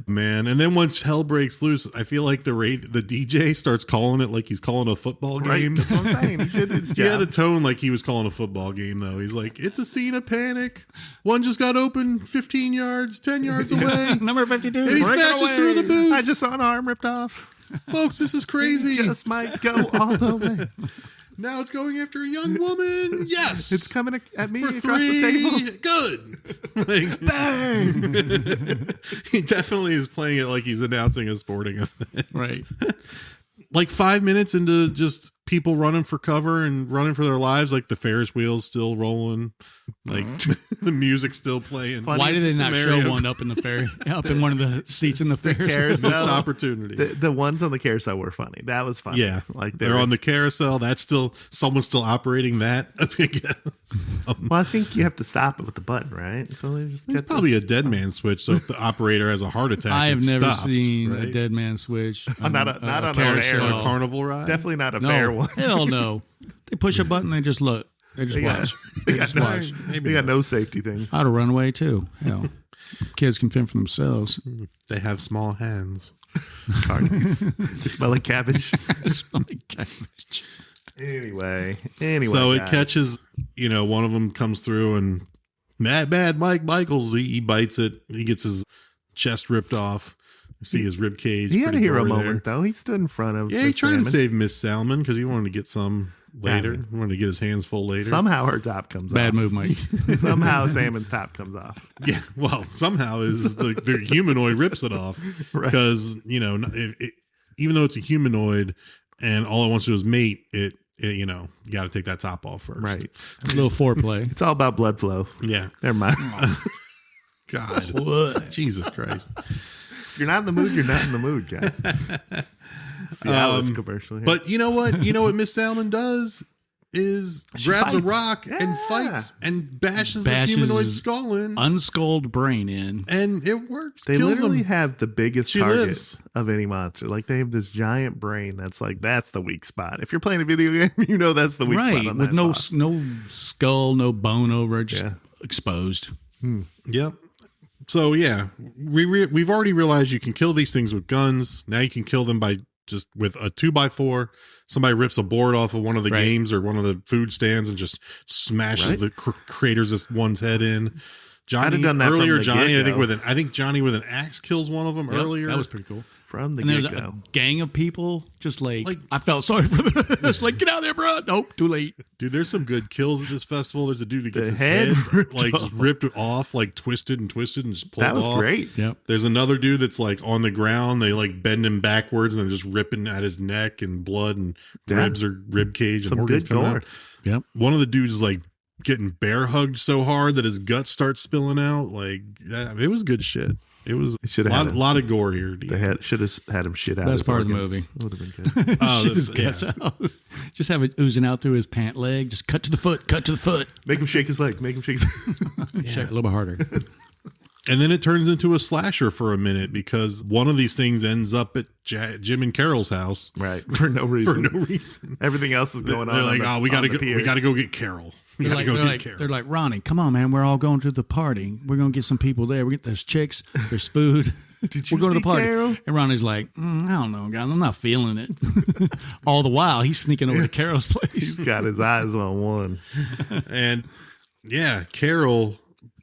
man. And then once hell breaks loose, I feel like the DJ starts calling it like he's calling a football game. Right. That's what I'm saying. He did his He had a job. tone like he was calling a football game, though. He's like, it's a scene of panic. One just got open 15 yards, 10 yards away. Number 52. And he Break it smashes away. through the booth. I just saw an arm ripped off. Folks, this is crazy. Just might go all the way. Now it's going after a young woman. Yes. It's coming at me for across 3. the table. Good. Like, bang. He definitely is playing it like he's announcing a sporting event. Right. Like 5 minutes into just people running for cover and running for their lives, like the Ferris wheel's still rolling, like the music's still playing. Why did they not Mario. show one up in the ferry, up in one of the seats in the Ferris? carousel. Missed opportunity. The ones on the carousel were funny. That was funny. Yeah, like they're on the carousel. That's still someone's still operating that. I guess. Well, I think you have to stop it with the button, right? So they just It's get probably a dead man switch. So if the operator has a heart attack, I have it never stops, seen a right? dead man switch. not a carousel. on a carnival ride. definitely not a No, fair one. hell no. They push a button, they just look. They just watch. They just watch. They got no safety things. I'd have run away too. Hell, kids can fend for themselves. They have small hands. Carnies. They smell like cabbage. Smell like cabbage. Anyway, So it guys. catches, one of them comes through and Mad Mike Michaels, he bites it. He gets his chest ripped off. You see his rib cage. He had a pretty hero gory there. moment though. He stood in front of. Yeah, he Miss tried Salmon. to save Miss Salmon because he wanted to get some later. Yeah. He wanted to get his hands full later. Somehow her top comes Bad off. move, Mike. Somehow Salmon's top comes off. Yeah, well, somehow is the humanoid rips it off Right. because even though it's a humanoid and all it wants to do is mate, you got to take that top off first. Right. A little foreplay. It's all about blood flow. Yeah. Never mind. God. What? Jesus Christ. If you're not in the mood, you're not in the mood, guys. See how this commercial here. But you know what? You know what Miss Salmon does is grabs a fights. rock and Yeah. fights and bashes Bashes this humanoid his skull in, Unskulled brain in. and it works. they kills literally him. have the biggest She target lives. of any monster. Like they have this giant brain that's the weak spot. If you're playing a video game, you know that's the weak spot Right. on With that no boss. no skull, no bone over it, just Yeah. exposed. Yep. So yeah, we've already realized you can kill these things with guns. Now you can kill them by just with a 2x4. Somebody rips a board off of one of the Right. games or one of the food stands and just smashes Right. the craters this one's head in. Johnny I'd have done that from earlier. the Johnny, get-go. I think Johnny with an axe kills one of them Yep, earlier. that was pretty cool. From the And there's get a go. gang of people just like Like- I felt sorry for them. Just like, get out there, bro. Nope, too late. Dude, there's some good kills at this festival. There's a dude that gets The his head head ripped like off. just ripped off, like twisted and just pulled That was off. great. Yep. There's another dude that's like on the ground. They like bend him backwards and they're just ripping at his neck and blood and Yeah. ribs or rib cage Some and organs good coming gore. out. Yep. One of the dudes is like getting bear hugged so hard that his guts start spilling out. Like it was good shit. It was It should a have lot, had lot of gore here. dude. They should have had him shit out. Best his part of the organs. movie. Would have been good. Oh, Shit his that's- guts out. Just have it oozing out through his pant leg. Just cut to the foot. Cut to the foot. Make him shake his leg. Make him shake his Shake a little bit harder. And then it turns into a slasher for a minute because one of these things ends up at Jim and Carol's house Right. For no for reason. no reason. Everything else is going They're on. like, on oh, we the gotta go. pier. We gotta go get Carol. We gotta go get Carol. they're like, Ronnie, come on, man. We're all going to the party. We're going to get some people there. There's chicks. There's food. Did you We're going to see the party. Carol? And Ronnie's like, I don't know, guys. I'm not feeling it. All the while, he's sneaking over to Carol's place. He's got his eyes on one. And yeah, Carol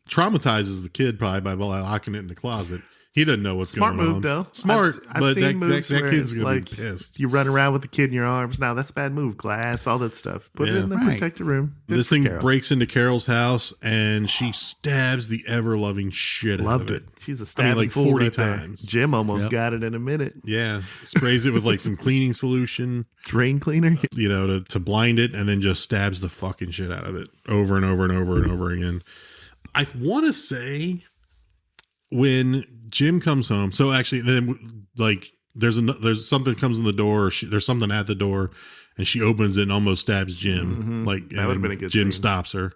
traumatizes the kid probably by locking it in the closet. He doesn't know what's Smart going on. move, though. Smart, I've but seen that moves where kid's it's going like to be pissed. you run around with the kid in your arms. Now, that's a bad move. Glass, all that stuff. Put it Yeah. in the Right. protected room. Good This for thing Carol. breaks into Carol's house, and she stabs the ever-loving shit Loved out it. of it. She's a stabbing like fool 40 right there. times. Jim almost Yep. got it in a minute. Yeah. Sprays it with like some cleaning solution, Drain cleaner. to blind it, and then just stabs the fucking shit out of it over and over and over and over again. I want to say when Jim comes home, so actually then like there's something comes in the door, or there's something at the door, and she opens it and almost stabs Jim. Like That would've been a good Jim scene. stops her.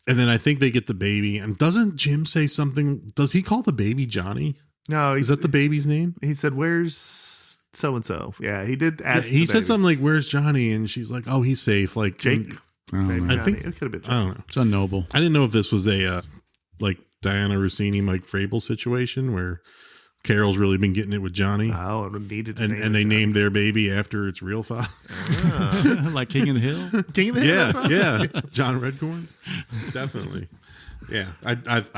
And then I think they get the baby. And doesn't Jim say something? Does he call the baby Johnny? No, Is that the baby's name? he said, "Where's so and so?" Yeah, he did Yeah, ask. he the said baby. something like, "Where's Johnny?" And she's like, "Oh, he's safe." Like Jake. I don't Maybe know. I Johnny. think- it could have been. I Jake. don't know. It's unnoble. I didn't know if this was a like Diana Rossini, Mike Frabel situation where Carol's really been getting it with Johnny, Oh, it needed to and name they it named their baby after its real father. Like King of the Hill. King of the Hill, that's what I Yeah, John Redcorn, definitely. Yeah, I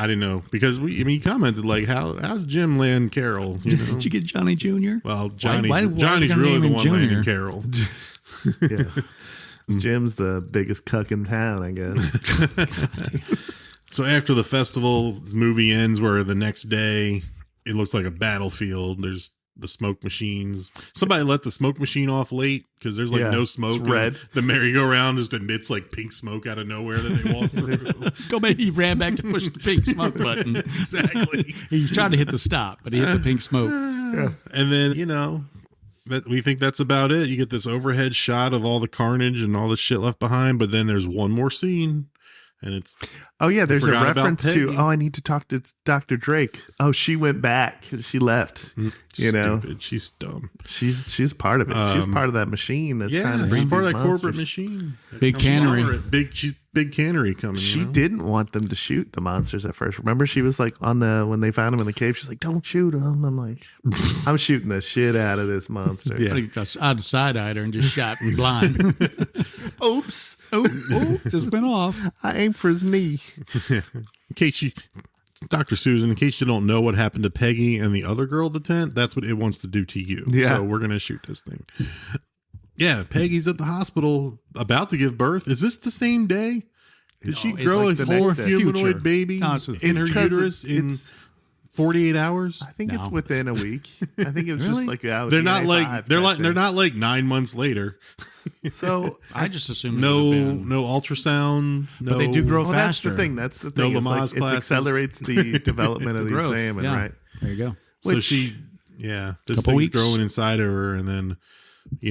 didn't know because he commented like how's Jim land Carol? You know? Did you get Johnny Jr.? Well, Johnny's why Johnny's are you really gonna the name one him landing Junior? Carol. Yeah. Jim's the biggest cuck in town, I guess. So after the festival, the movie ends where the next day it looks like a battlefield. There's the smoke machines. Somebody let the smoke machine off late because there's like Yeah, no it's smoke. red. The merry-go-round just emits like pink smoke out of nowhere that they walk through. Go back. He ran back to push the pink smoke button. Exactly. He was trying to hit the stop, but he hit the pink smoke. And then, that we think that's about it. You get this overhead shot of all the carnage and all the shit left behind, but then there's one more scene, and it's Oh yeah, there's a forgot about reference to. Peggy. Oh, I need to talk to Dr. Drake. Oh, she went back. She left. You know, stupid. She's dumb. she's part of it. She's part of that machine that's trying to she's breed part of these that corporate monsters. machine. Big cannery. She's big cannery coming. She didn't want them to shoot the monsters at first. Remember, she was like when they found him in the cave. She's like, "Don't shoot him." I'm like, "I'm shooting the shit out of this monster." Yeah. I'd side-eyed her and just shot blind. Oops. oh, just went off. I aimed for his knee. In case Dr. Susan, in case you don't know what happened to Peggy and the other girl at the tent, that's what it wants to do to you. Yeah. So we're going to shoot this thing. Yeah, Peggy's at the hospital about to give birth. Is this the same day? Did she it's grow like a the whole next day. humanoid Future. baby No, it's in her 'cause uterus in 48 hours? I think it's No. within a week. I think it was Really? just like They're not like they're not like 9 months later. So I just assumed it No, would've been- no ultrasound. No, But they do grow well, faster. that's the thing. No It's like Lamaze it classes. accelerates the development of these Growth. salmon, Yeah. right? There you go. So Which- she, this Couple thing's weeks. growing inside of her, and then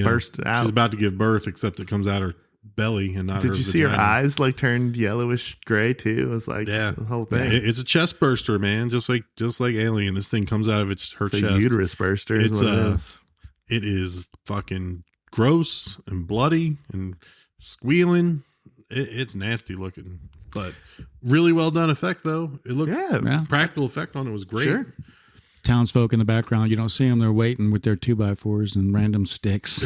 Burst out. She's about to give birth, except it comes out her belly and not. Did her you see her vagina. eyes like turned yellowish gray too? It was like Yeah, the whole thing. It's a chest burster, man. Just like Alien. This thing comes out of her It's a chest. uterus burster. Is It's what it is. It is fucking gross and bloody and squealing. It's nasty looking, but really well done effect though. It looked Yeah. practical effect on it was great. Sure. Townsfolk in the background, you don't see them. They're waiting with their 2x4s and random sticks.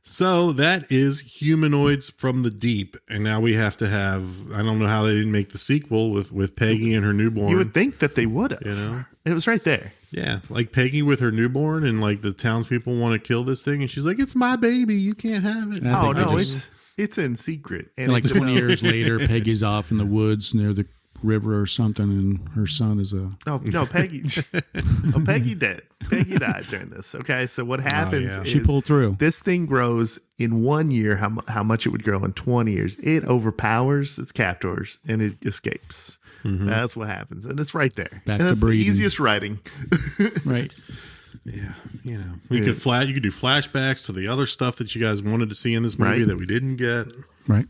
So that is Humanoids from the Deep, and now we have to have. I don't know how they didn't make the sequel with Peggy and her newborn. You would think that they would have. You know? It was right there. Yeah, like Peggy with her newborn, and like the townspeople want to kill this thing, and she's like, "It's my baby, you can't have it." I Oh think they no, just- it's in secret. And like it's 20 years later, Peggy's off in the woods near the river or something, and her son is a. Oh no, Peggy. Peggy dead. Peggy died during this. Okay, so what happens yeah. is She pulled through. this thing grows in 1 year how much it would grow in 20 years. It overpowers its captors and it escapes. That's what happens, and it's right there. Back and to that's the breeding. easiest writing. Right. Yeah, you could you could do flashbacks to the other stuff that you guys wanted to see in this movie Right. that we didn't get. Right.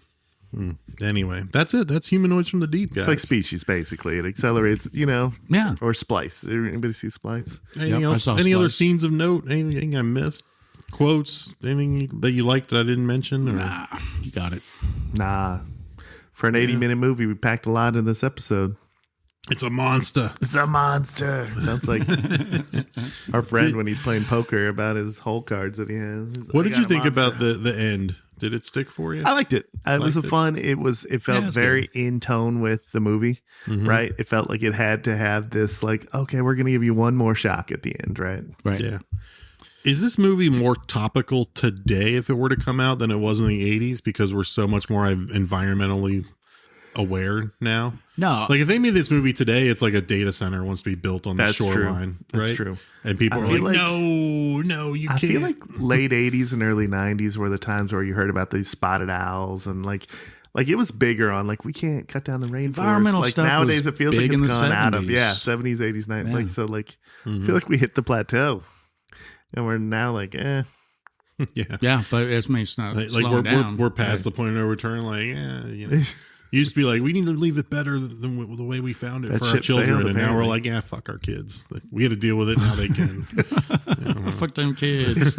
Anyway, that's it. That's Humanoids from the Deep, guys. It's like Species, basically. It accelerates, Yeah. or Splice. Anybody see Splice? Anything Yep, I else? saw Any other Splice. scenes of note? Anything I missed? Quotes? Anything that you liked that I didn't mention? Or? You got it. Nah. For an 80-minute movie, we packed a lot in this episode. It's a monster. It's a monster. Sounds like our friend when he's playing poker about his hole cards that he has. He's like, What "I did got you a think monster." about the end? Did it stick for you? I liked it. It was a Liked it. fun. It felt it's very in tone with the movie, right? It felt like it had to have this, like, okay, we're gonna give you one more shock at the end, right? Right. Yeah. Is this movie more topical today if it were to come out than it was in the 80s because we're so much more environmentally aware now? No. Like if they made this movie today, it's like a data center wants to be built on the That's true. shoreline, That's right? true. And people I are feel like, like- no, you I can't. feel like late 80s and early 90s were the times where you heard about these spotted owls and like it was bigger on like we can't cut down the rainforest. Environmental Like stuff nowadays was it feels like big it's in the gone out of 70s. 70s, 80s, 90s. Yeah. Like so like I feel like we hit the plateau. And we're now like, yeah. Yeah, but it's not Like slowing down. we're past the point of no return. Like, you know, used to be like, we need to leave it better than the way we found it That for our ship children. sailed, And now we're apparently. like, yeah, fuck our kids. Like, we had to deal with it. Now they can. Fuck them kids.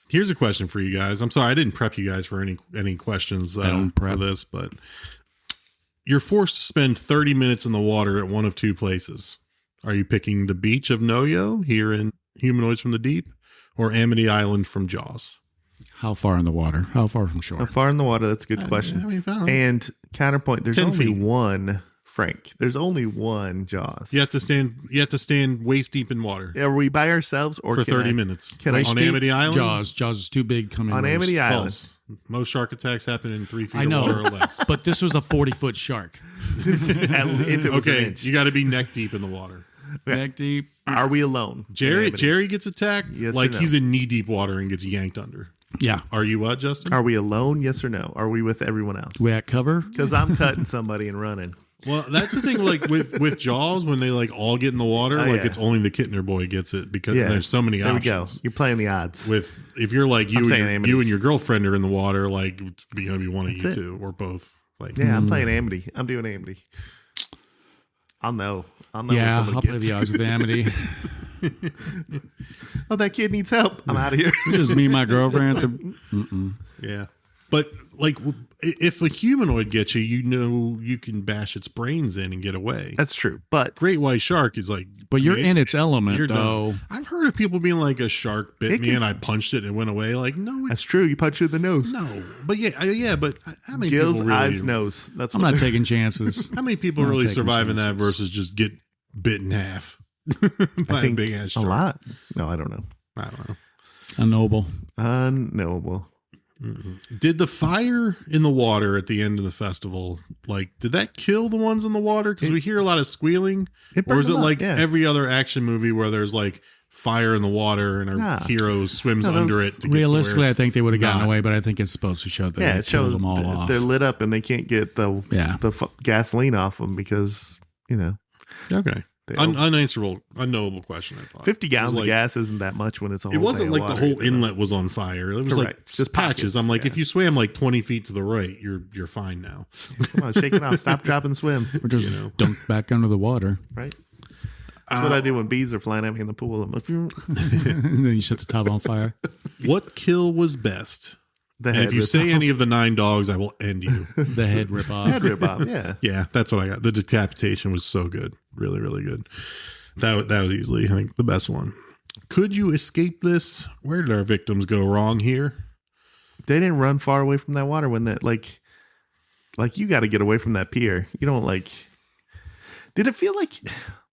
Here's a question for you guys. I'm sorry, I didn't prep you guys for any questions don't for prep. this, but you're forced to spend 30 minutes in the water at one of two places. Are you picking the beach of Noyo here in Humanoids from the Deep or Amity Island from Jaws? How far in the water? How far from shore? how far in the water? That's a good question. I mean, I don't know. And counterpoint, there's 10 only feet. one Frank. There's only one Jaws. You have to stand waist deep in water Are we by ourselves or for can 30 I- minutes. Can I Waist on deep, Amity Island? Jaws is too big coming on waist. Amity Island? False. Most shark attacks happen in 3 feet I of know. water or less. But this was a 40-foot shark. If it was an Okay, inch. you got to be neck deep in the water. Neck deep. Are we alone? in Jerry Amity? gets attacked Yes or like no? he's in knee deep water and gets yanked under. Yeah. Are you what, Justin? Are we alone? Yes or no? Are we with everyone else? We at cover? Because I'm cutting somebody and running. Well, that's the thing. Like with Jaws, when they like all get in the water, Oh, like yeah. it's only the Kittner boy gets it because Yeah. there's so many There we options. go. You're playing the odds. With if you're like I'm saying Amity. you and your girlfriend are in the water, like it's gonna be one of That's you it. two or both. Like Yeah, I'm playing Amity. I'm doing Amity. I'll know. I'll know. Yeah, when I'll somebody play gets. the odds with Amity. Oh, that kid needs help. I'm out of here. Just me and my girlfriend. yeah, but like if a humanoid gets you, you know you can bash its brains in and get away. That's true. But Great white shark is like, But you're I mean, in its element, you're though. done. I've heard of people being like, a shark bit It me can- and I punched it and it went away. Like, no, that's true. You punch you in the nose. no, but but how many Gills, people really, eyes, nose. That's I'm what not taking chances. how many people I'm not really taking survive in that chances. versus just get bit in half by I a think big ass a shark? lot. No, I don't know. I don't know. Unknowable. Unknowable. Did the fire in the water at the end of the festival, like, did that kill the ones in the water? Because we hear a lot of squealing. It Or is burned it them up, like yeah. every other action movie where there's like fire in the water and our Nah. hero swims No, those- under it? To get Realistically, to where I it's think they would have gotten not. away, but I think it's supposed to show that Yeah, they it shows killed them all off. they're lit up and they can't get the Yeah. gasoline off them because Okay. they Unanswerable, unknowable question. I thought 50 gallons It was of like- gas isn't that much when it's a whole. It wasn't day of like the water, whole you know? inlet was on fire. It was like Correct. Just patches. pockets, I'm like, yeah. if you swam like 20 feet to the right, you're fine now. Come on, shake it off. Stop, drop, and swim. Or just dunk back under the water. Right. That's what I do when bees are flying at me in the pool. I'm like, And then you set the top on fire. What kill was best? the And head if you rip say off. any of the 9 dogs, I will end you. The head rip off. head rip off, yeah. Yeah, that's what I got. The decapitation was so good. Really, really good. That was easily, I think, the best one. Could you escape this? Where did our victims go wrong here? They didn't run far away from that water when that like you got to get away from that pier. You don't like. Did it feel like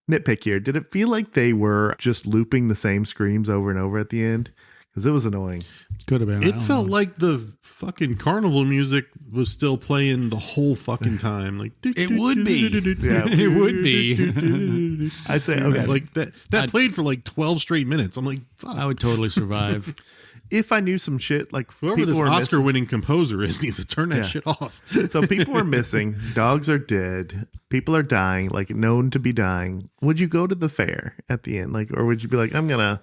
nitpick here? Did it feel like they were just looping the same screams over and over at the end? Because it was annoying. Could have been. I It don't felt know. like the fucking carnival music was still playing the whole fucking time. Like It would be. Yeah, It would be. I'd say okay. Like that played for like 12 straight minutes. I'm like, fuck. I would totally survive. If I knew some shit, like Whoever people this were missing- Oscar-winning composer is needs to turn that Yeah. shit off. So people are missing. Dogs are dead. People are dying, like known to be dying. Would you go to the fair at the end, like, or would you be like, I'm gonna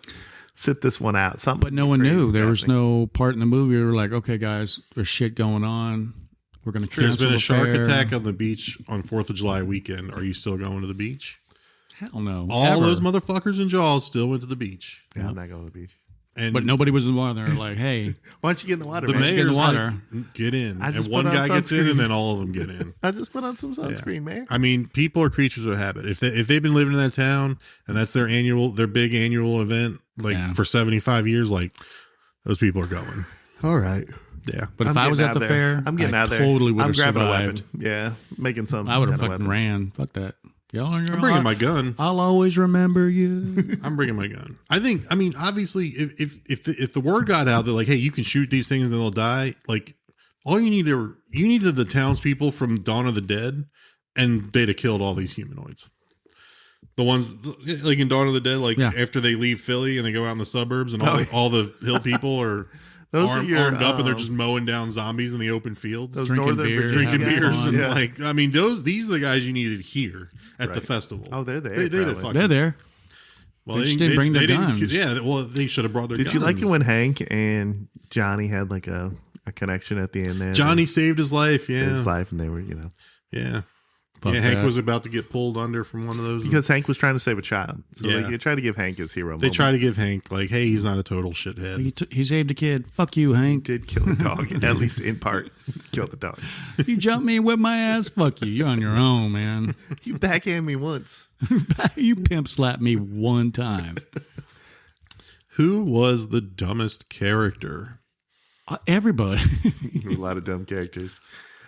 sit this one out? Something, But no one crazy knew. is There was happening. no part in the movie where we're like, okay, guys, there's shit going on. We're going to cancel There's been a the shark fair. attack on the beach on 4th of July weekend. Are you still going to the beach? Hell no. All Ever. those motherfuckers in Jaws still went to the beach. Yeah, I'm not going to the beach. And But nobody was in the water. They're like, hey, Why don't you get in the water? the man? get in mayor's the water. like, get in. I And just one put on guy gets in sunscreen. and then all of them get in. I just put on some sunscreen, man. I mean, people are creatures of habit. If they've been living in that town and that's their big annual event, like Yeah. for 75 years, like those people are going. All right. Yeah. But if I'm I was getting at the out there. fair, I'm getting I out there. totally would I'm have grabbing survived. a weapon. Yeah, making some. I would have kind of fucking weapon. ran. Fuck that. Y'all on your I'm own. bringing my gun. I'll always remember you. I'm bringing my gun. I mean, obviously, if the word got out that like, hey, you can shoot these things and they'll die, like, all you needed the townspeople from Dawn of the Dead, and they'd have killed all these humanoids. The ones like in Dawn of the Dead, like after they leave Philly and they go out in the suburbs, and all the hill people are armed up and they're just mowing down zombies in the open fields, Those Drinking northern beer, Virginia drinking having beers, fun. and Yeah. like, I mean, these are the guys you needed here at the festival. Oh, they're there. They'd have probably. fucking- They're there. Well, They just didn't bring their didn't- guns. Yeah, well, they should have brought their Did guns. you like it when Hank and Johnny had like a connection at the end there? Johnny saved his life? They Yeah, saved his life, and they were, yeah. Fuck Yeah, Hank that. was about to get pulled under from one of those. because Hank was trying to save a child. So Yeah. they tried to give Hank his hero. They moment. try to give Hank like, hey, he's not a total shithead. He saved a kid. Fuck you, Hank. Did kill the dog, at least in part. Killed the dog. You jumped me and whipped my ass. Fuck you. You're on your own, man. You backhand me once. You pimp slapped me one time. Who was the dumbest character? Everybody. A lot of dumb characters.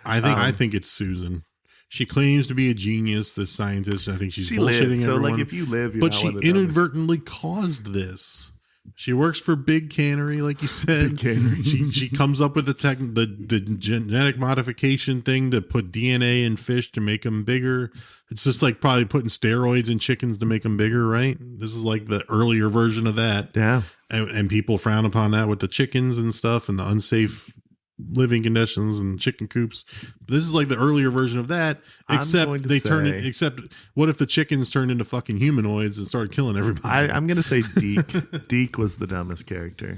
I think it's Susan. She claims to be a genius, this scientist. I think she's She bullshitting lived. So, everyone. like, if you live, you're but not she one of the dumbest. inadvertently caused this. She works for Big Cannery, like you said. Big Cannery. she comes up with the genetic modification thing to put DNA in fish to make them bigger. It's just like probably putting steroids in chickens to make them bigger, right? This is like the earlier version of that. Yeah. And people frown upon that with the chickens and stuff and the unsafe living conditions and chicken coops. This is like the earlier version of that, I'm except going to they turn say- it. Except what if the chickens turned into fucking humanoids and started killing everybody? I'm going to say Deke. Deke was the dumbest character.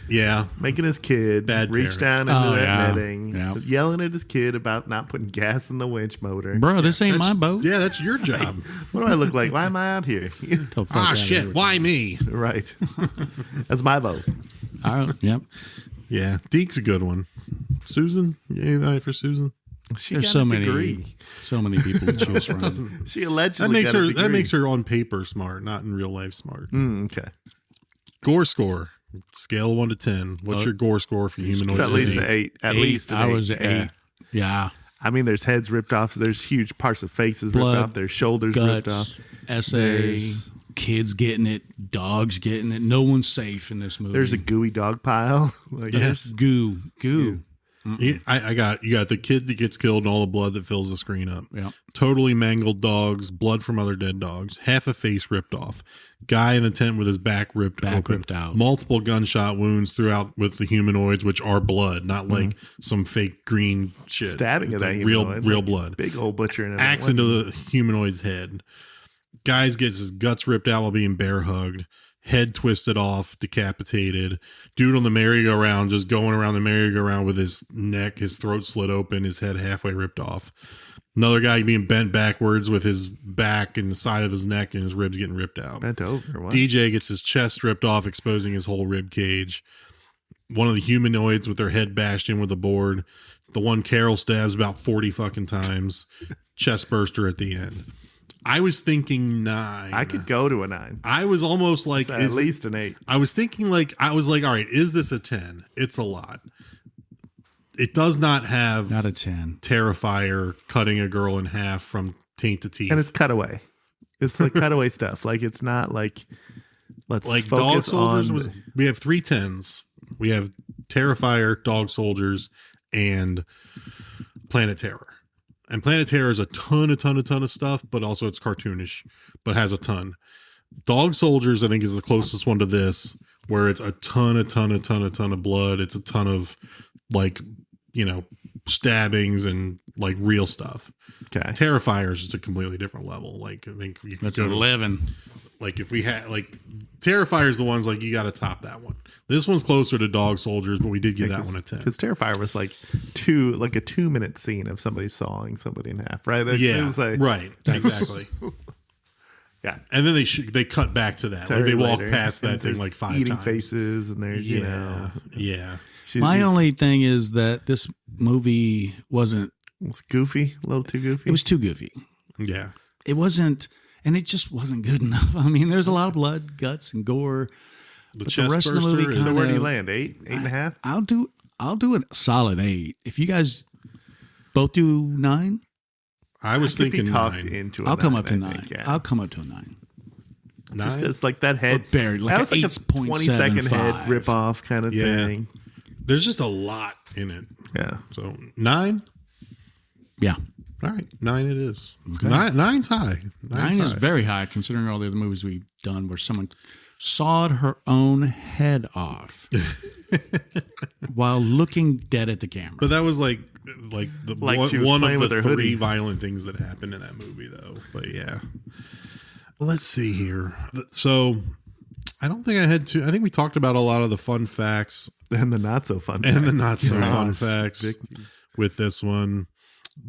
Yeah, Making his kid Bad reach parent. down into Oh, that yeah. netting, Yeah. yelling at his kid about not putting gas in the winch motor. Bro, this ain't my boat. yeah, that's your job. What do I look like? Why am I out here? The fuck Ah, outta shit. here. Why me? Right. That's my vote. All right, yep. Yeah, Deke's a good one. Susan, yeah, for Susan. She There's got so a many, degree. so many people to choose from. She allegedly That makes got a her. degree. That makes her on paper smart, not in real life smart. Okay. Gore score, scale of 1 to 10. What's your gore score for humanoids? At least today? an 8. At Eight. least an I 8. was at 8. Yeah. I mean, there's heads ripped off. So there's huge parts of faces Blood, ripped off. There's shoulders ripped off. Guts, SA, There's- kids getting it, dogs getting it. No one's safe in this movie. There's a gooey dog pile. Like, Yes. goo. Yeah, you got the kid that gets killed and all the blood that fills the screen up. Yeah. Totally mangled dogs, blood from other dead dogs, half a face ripped off, guy in the tent with his back ripped out. multiple gunshot wounds throughout with the humanoids, which are blood, not like some fake green shit. stabbing It's at that like real humanoid. real Like, blood. Big old butcher in it. Axe into the humanoid's head. Guys gets his guts ripped out while being bear hugged. Head twisted off, decapitated. Dude on the merry-go-round, just going around the merry-go-round with his neck, his throat slit open, his head halfway ripped off. Another guy being bent backwards with his back and the side of his neck and his ribs getting ripped out. Bent over. What? DJ gets his chest ripped off, exposing his whole rib cage. One of the humanoids with their head bashed in with a board. The one Carol stabs about 40 fucking times. Chest burster at the end. I was thinking 9. I could go to a 9. I was almost like, At least an 8. I was thinking like, all right, is this a 10? It's a lot. It does not have Not a 10. Terrifier cutting a girl in half from taint to teeth. And it's cutaway. It's like cutaway stuff. Like, it's not like, let's like Dog focus Soldiers on. was, we have 3 10s. We have Terrifier, Dog Soldiers, and Planet Terror. And Planet Terror is a ton of stuff, but also it's cartoonish, but has a ton. Dog Soldiers, I think, is the closest one to this, where it's a ton of blood. It's a ton of, like, stabbings and like real stuff. Okay. Terrifier is just a completely different level. Like, I think you could That's go to 11. like if we had like Terrifier's the ones like you got to top that one. This one's closer to Dog Soldiers, but we did give that one a 10. Because Terrifier was like a 2-minute scene of somebody sawing somebody in half, right? It Yeah, was like, right, exactly. Yeah. And then they cut back to that. Like they walk later. past that And thing there's like 5 eating times. faces, and there's Yeah. My only thing is that this movie wasn't, it's goofy, a little too goofy. it was too goofy. Yeah. It wasn't, and it just wasn't good enough. I mean, there's a lot of blood, guts, and gore. The But chest the rest of the burster movie is So where do you kinda- land? 8.5? I'll do I'll do a solid 8. If you guys both do 9, I was could be thinking talked 9. into a I'll come 9, up to I 9. think, yeah. I'll come up to a 9. Just 9? because like that head, Or barely, like that was a like a 8.75. 20-second head rip off kind of Yeah. thing. There's just a lot in it. Yeah. So 9? Yeah. All right, 9 it is. Okay. 9's high. 9 is high. very high considering all the other movies we've done where someone sawed her own head off while looking dead at the camera. But that was like Like she was one playing of with the her 3 hoodie. violent things that happened in that movie, though. But yeah, let's see here. So I don't think I had to. I think we talked about a lot of the fun facts And the not so fun. and the fact. not so Yeah. fun facts with this one.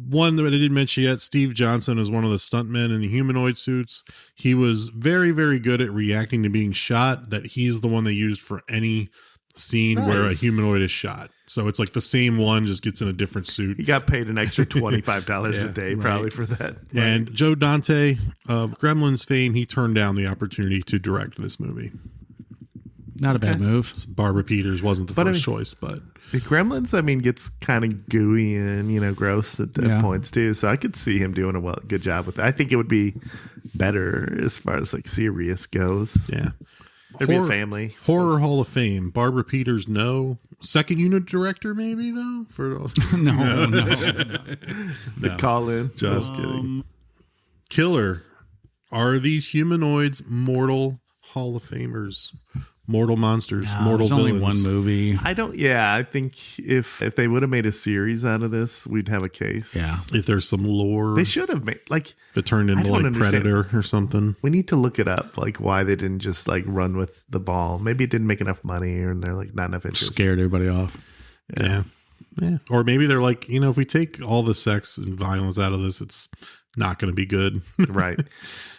One that I didn't mention yet, Steve Johnson is one of the stuntmen in the humanoid suits. He was very, very good at reacting to being shot. That he's the one they used for any scene where a Nice. humanoid is shot. So it's like the same one, just gets in a different suit. He got paid an extra $25 Yeah, a day probably for that. And Joe Dante of Gremlins fame, he turned down the opportunity to direct this movie. Not a bad move. Barbara Peters wasn't the But I first mean- choice, but The Gremlins, I mean, gets kind of gooey and, gross at Yeah. points too. So I could see him doing a good job with it. I think it would be better as far as like serious goes. yeah. There'd be a family. Horror Hall of Fame. Barbara Peters, no. Second unit director, maybe, though? No. They call in. Just kidding. Killer. Are these humanoids mortal Hall of Famers? Mortal monsters, mortal There's only villains. one movie. I think if they would have made a series out of this, we'd have a case. Yeah. If there's some lore, They should have made, like, if it turned I into don't like understand. Predator or something. we need to look it up, like why they didn't just like run with the ball. Maybe it didn't make enough money or they're like not enough interest. Scared everybody off. Yeah. Or maybe they're like, if we take all the sex and violence out of this, it's not going to be good. Right.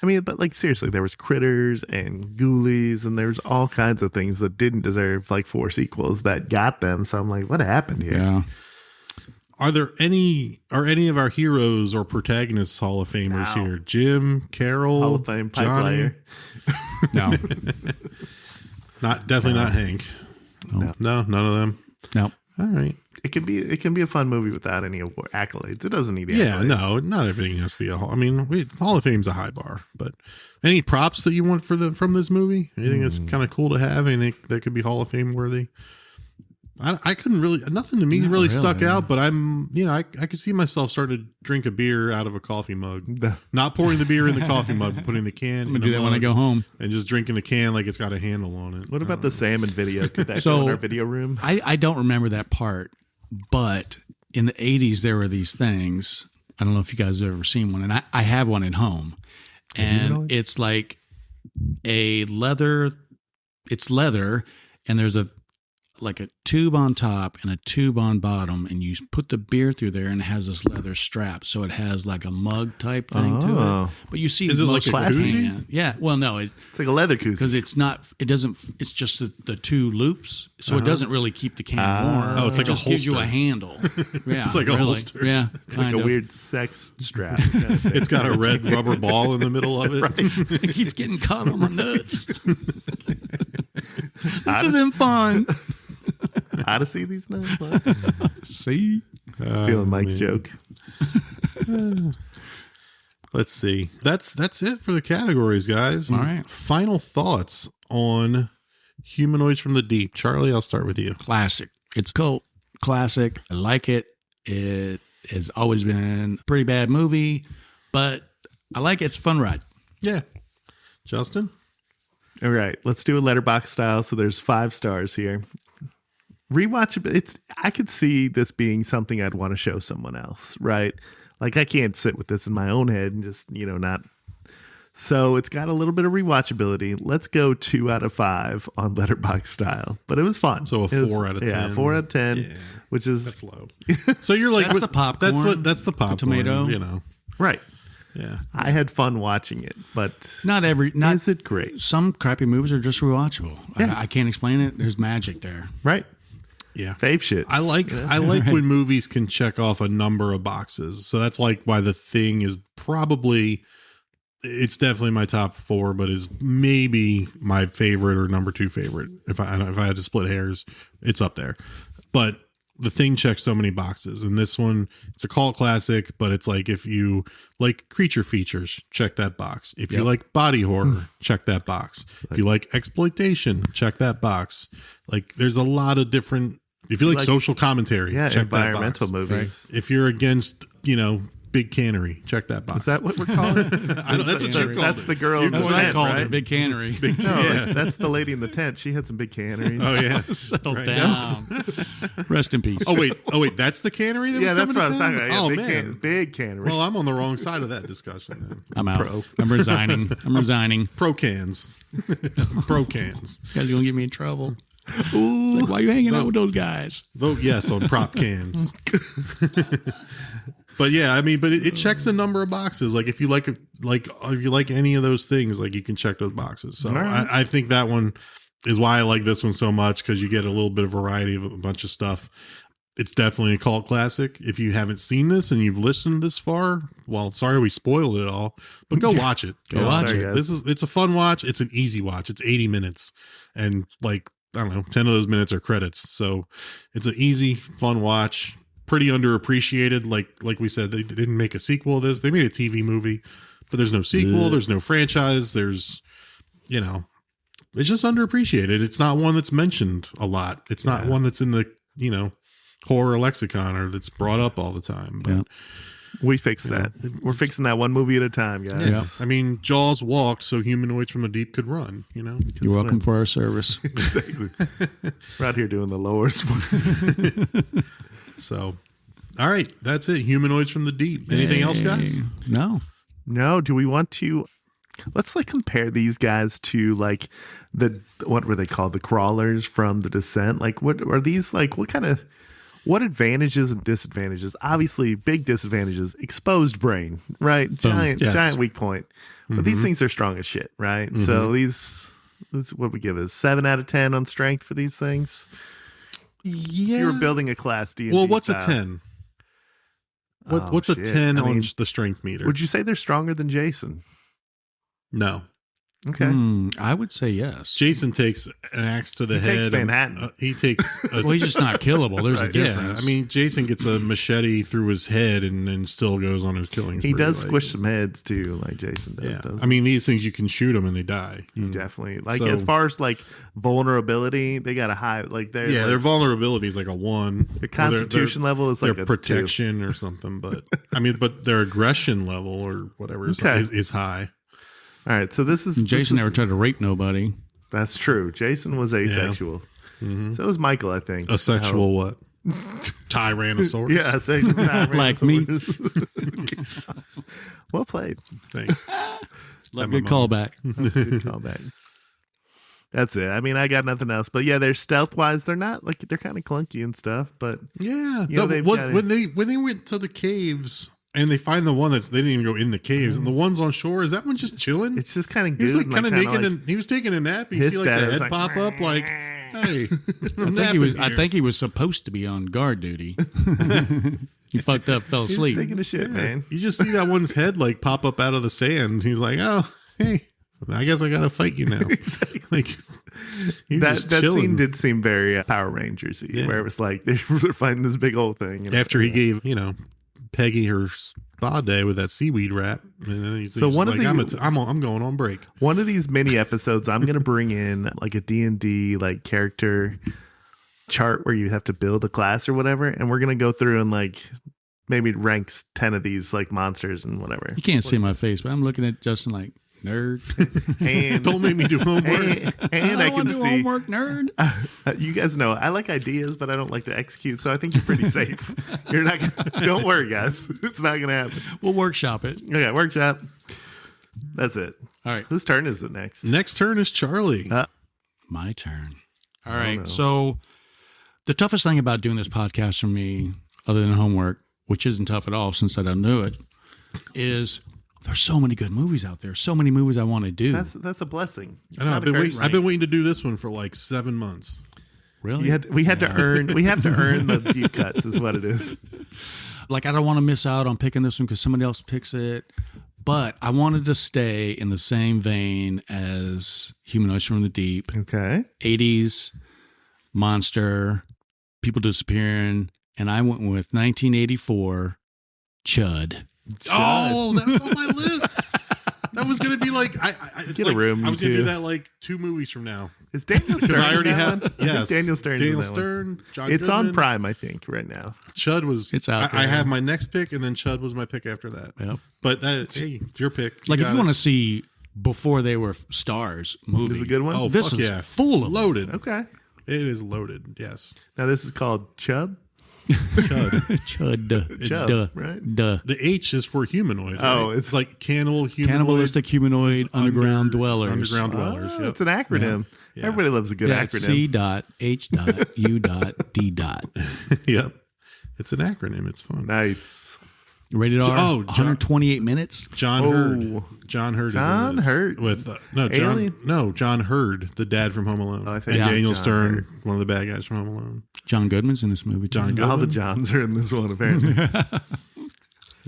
I mean, but like seriously, there was critters and ghoulies and there's all kinds of things that didn't deserve like 4 sequels that got them. So I'm like, what happened here? Yeah. Are any of our heroes or protagonists Hall of Famers No. here? Jim, Carol, Hall of Fame pipe Johnny? layer. No. Definitely not Hank. No, none of them. No. All right. It can be a fun movie without any accolades. It doesn't need the Yeah, accolades. no, not everything has to be a Hall. I mean, Hall of Fame's a high bar, but any props that you want from this movie? Anything that's kind of cool to have? Anything that could be Hall of Fame worthy? I couldn't really, nothing to me Not really stuck really. out, but I could see myself starting to drink a beer out of a coffee mug. The- Not pouring the beer in the coffee mug, but putting the can I'm in going to do a that when I mug go home. and just drinking the can like it's got a handle on it. What about the salmon video? Could that So- go in our video room? I don't remember that part, but in the 80s, there were these things. I don't know if you guys have ever seen one, and I have one at home. And it's like it's leather, and there's a tube on top and a tube on bottom, and you put the beer through there, and it has this leather strap, so it has like a mug type thing to Oh. it. But you see, Is it mugs like a at the koozie? can. Yeah. Well, no, it's It's like a leather koozie. because it's not. It doesn't. It's just the 2 loops, so it doesn't really keep the can warm. Oh, it's like it a just gives you a holster. handle. Yeah, It's like a really. holster. Yeah, It's like a weird sex strap. kind of thing. It's got a red rubber ball in the middle of it. It keeps getting caught on my nuts. This isn't fun. Odyssey these nuts. See, Stealing Mike's joke. Let's see. That's it for the categories, guys. All right. Final thoughts on Humanoids from the Deep. Charlie, I'll start with you. classic. It's cult classic. I like it. It has always been a pretty bad movie, but I like it. It's a fun ride. Yeah. Justin? All right, let's do a letterbox style. So there's 5 stars here. Rewatchable. I could see this being something I'd want to show someone else, right? Like I can't sit with this in my own head and just not. So it's got a little bit of rewatchability. Let's go 2 out of 5 on letterbox style, but it was fun. So a It was- 4 out of 10. Yeah, 4 out of 10, Yeah. which is That's low. So you're like That's the popcorn, That's the popcorn. tomato. right. Yeah. I had fun watching it, but Not is it great? Some crappy movies are just rewatchable. Yeah. I can't explain it. There's magic there. Right. Yeah. Fave shit. I like when movies can check off a number of boxes. So that's like why The Thing is probably, it's definitely my top 4, but is maybe my favorite or number 2 favorite. If I had to split hairs, it's up there. But The Thing checks so many boxes, and this one, it's a cult classic, but it's like, if you like creature features, check that box. If you like body horror, check that box. If you like exploitation, check that box. Like, there's a lot of different. If you like social commentary, check environmental that box. movies. Right? If you're against, Big Cannery, check that box. Is that what we're calling it? That's what you called That's it. the girl in the That's what I tent, called right? it, Big Cannery. No, that's the lady in the tent. She had some big canneries. Oh yeah, Settle Right. down. Rest in peace. Oh wait, that's the cannery. That Yeah, was that's what I was coming talking to about. town? Yeah, Oh big man, big cannery. well, I'm on the wrong side of that discussion. Then. I'm out. I'm resigning. Pro cans, pro cans. You guys are gonna get me in trouble. Like, why are you hanging out with those guys? Vote yes on prop cans. But yeah, I mean, but it checks a number of boxes. Like, if you like any of those things, like, you can check those boxes. So right. I think that one is why I like this one so much, because you get a little bit of variety of a bunch of stuff. It's definitely a cult classic. If you haven't seen this and you've listened this far, well, sorry we spoiled it all, but go watch it. Go watch it. It's a fun watch. It's an easy watch. It's 80 minutes, and like, I don't know, 10 of those minutes are credits. So it's an easy, fun watch. Pretty underappreciated. Like we said, they didn't make a sequel to this. They made a TV movie, but there's no sequel. There's no franchise. There's, it's just underappreciated. It's not one that's mentioned a lot. It's not one that's in the, horror lexicon or that's brought up all the time. But we fixed that. We're fixing that one movie at a time, guys. yeah, I mean, Jaws walked so humanoids from the deep could run, You're welcome for our service. Exactly. We're out here doing the lowers. So, all right, that's it. Humanoids from the deep. Anything else, guys? No. No, do we want to? Let's compare these guys to what were they called? The crawlers from The Descent. Like, what are these like? What advantages and disadvantages? Obviously, big disadvantages. Exposed brain, right? Giant weak point. But these things are strong as shit, right? So these what we give is 7 out of 10 on strength for these things. Yeah. You were building a class D&D Well, what's style. a 10? What's a 10 on the strength meter? Would you say they're stronger than Jason? No. Okay. I would say yes. Jason takes an axe to the He head. takes Manhattan. He takes. Well, he's just not killable. There's a Yeah, difference. I mean, Jason gets a machete through his head and then still goes on his killing spree. He does squish some heads too, like Jason does. Yeah, Doesn't I mean, these things you can shoot them and they die. he? Definitely. So- As far as vulnerability, they got a high. Their vulnerability is like a 1. Their constitution level is their like a protection or something. But I mean, but their aggression level or whatever is high. 2. All right, so this is Jason never tried to rape nobody. That's true. Jason was asexual. So was Michael, I think. A sexual what? Tyrannosaurus. Yeah, asexual. Like me. Well played. Thanks. Good callback. Good callback. That's it. I mean, I got nothing else. But yeah, they're stealth wise. They're not they're kind of clunky and stuff. But Yeah. they've got When they went to the caves and they find the one they didn't even go in the caves, and the ones on shore, is that one just chilling? it's just kind of He good. was kind of naked and he was taking a nap. You His see dad the was head like, pop up like, hey, I think he was supposed to be on guard duty. He fucked up, fell he's asleep. taking a shit, man. You just see that one's head like pop up out of the sand. He's like, oh, hey, I guess I gotta fight you now. Exactly. Like he was That chilling. scene did seem very Power Rangers-y, Yeah. where it was like they're fighting this big old thing. After he gave Peggy her spa day with that seaweed wrap, and then he's So just one of like, the- I'm going on break. One of these mini episodes, I'm going to bring in like a D&D character chart where you have to build a class or whatever, and we're going to go through and maybe ranks 10 of these monsters and whatever. You can't see my face, but I'm looking at Justin like, nerd. And Don't make me do homework. and I don't want can to do see homework, nerd. you guys know I like ideas, but I don't like to execute, so I think you're pretty safe. You're not. Don't worry, guys. It's not going to happen. We'll workshop it. Okay, workshop. That's it. All right. Whose turn is it next? Next turn is Charlie. My turn. All right. So the toughest thing about doing this podcast for me, other than homework, which isn't tough at all since I don't do it, is there's so many good movies out there. So many movies I want to do. That's a blessing. I know. Not a curse. I've been waiting to do this one for like 7 months. Really? We had to earn. We have to earn the deep cuts, is what it is. Like, I don't want to miss out on picking this one because somebody else picks it. But I wanted to stay in the same vein as Humanoids from the Deep. Okay. 80s monster, people disappearing, and I went with 1984 Chud. Oh, that's on my list. That was gonna be like Get a room, I was you gonna do two. that like 2 movies from now. Is Daniel Stern? Because I already in that have one? I think yes. Daniel Stern. Daniel Stern. John It's on Goodman. Prime, I think, right now. Chud was. It's out I there. have my next pick, and then Chud was my pick after that. Yep. But that, hey, it's your pick. Like if got you want it. to see before they were stars movie, This is a good one. Oh, this fuck is yeah. full of loaded. Okay. It is loaded. Yes. Now this is called Chub. Chud. Chud. Chub, Duh. right? Duh. The H is for humanoid. Oh, right? it's- it's like humanoid. Cannibalistic humanoid underground under- dwellers. Underground dwellers. Oh, yep. it's an acronym. Yeah. Everybody loves a good Yeah, it's acronym. C.H.U.D. Yep. It's an acronym. It's fun. Nice. Rated R. Oh, 128 minutes. John Oh. Hurd. John Hurd. John is in this Hurd. with Alien? John Hurd, the dad from Home Alone. Oh, I think and yeah. Daniel John Stern, Hurd. one of the bad guys from Home Alone. John Goodman's in this movie. John too. All the Goodman. Johns are in this one, apparently.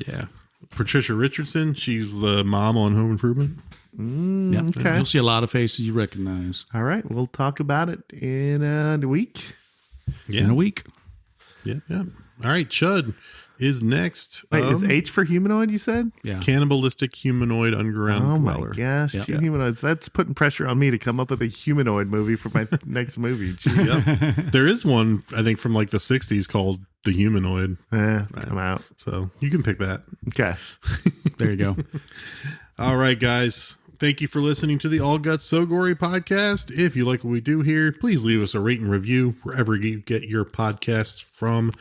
Yeah. Patricia Richardson. She's the mom on Home Improvement. Yeah. okay. You'll see a lot of faces you recognize All right. We'll talk about it in a week. Yeah. in a week. Yeah. Yeah. All right. Chud is next. Wait, is H for humanoid, you said? Yeah. Cannibalistic humanoid underground Oh my dweller. gosh, Yep. two humanoids. That's putting pressure on me to come up with a humanoid movie for my next movie. Gee. Yep. There is one, I think, from like the 60s called The Humanoid. I'm out. So you can pick that. Okay. There you go. All right, guys. Thank you for listening to the All Guts So Gory podcast. If you like what we do here, please leave us a rate and review wherever you get your podcasts from.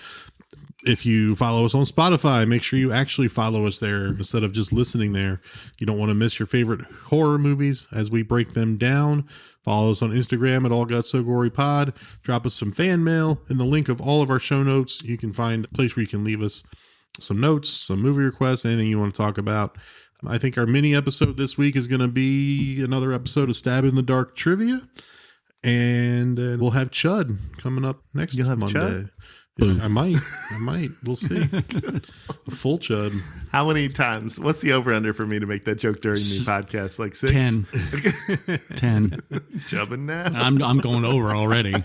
If you follow us on Spotify, make sure you actually follow us there instead of just listening there. You don't want to miss your favorite horror movies as we break them down. Follow us on Instagram at allgutssogorypod. Drop us some fan mail in the link of all of our show notes. You can find a place where you can leave us some notes, some movie requests, anything you want to talk about. I think our mini episode this week is going to be another episode of Stab in the Dark trivia. And then we'll have Chud coming up next You'll have Monday. Chud? Yeah, I might. We'll see. A full Chud. How many times? What's the over under for me to make that joke during the podcast? Like 6? 10. 10. Chubbing now? I'm going over already.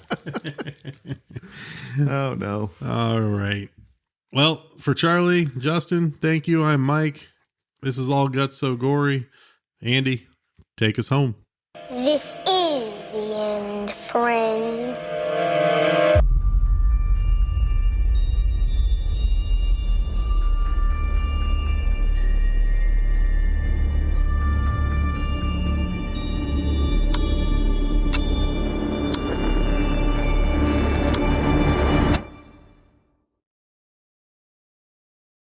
Oh, no. All right. Well, for Charlie, Justin, thank you. I'm Mike. This is All Guts So Gory. Andy, take us home. This is the end, friend.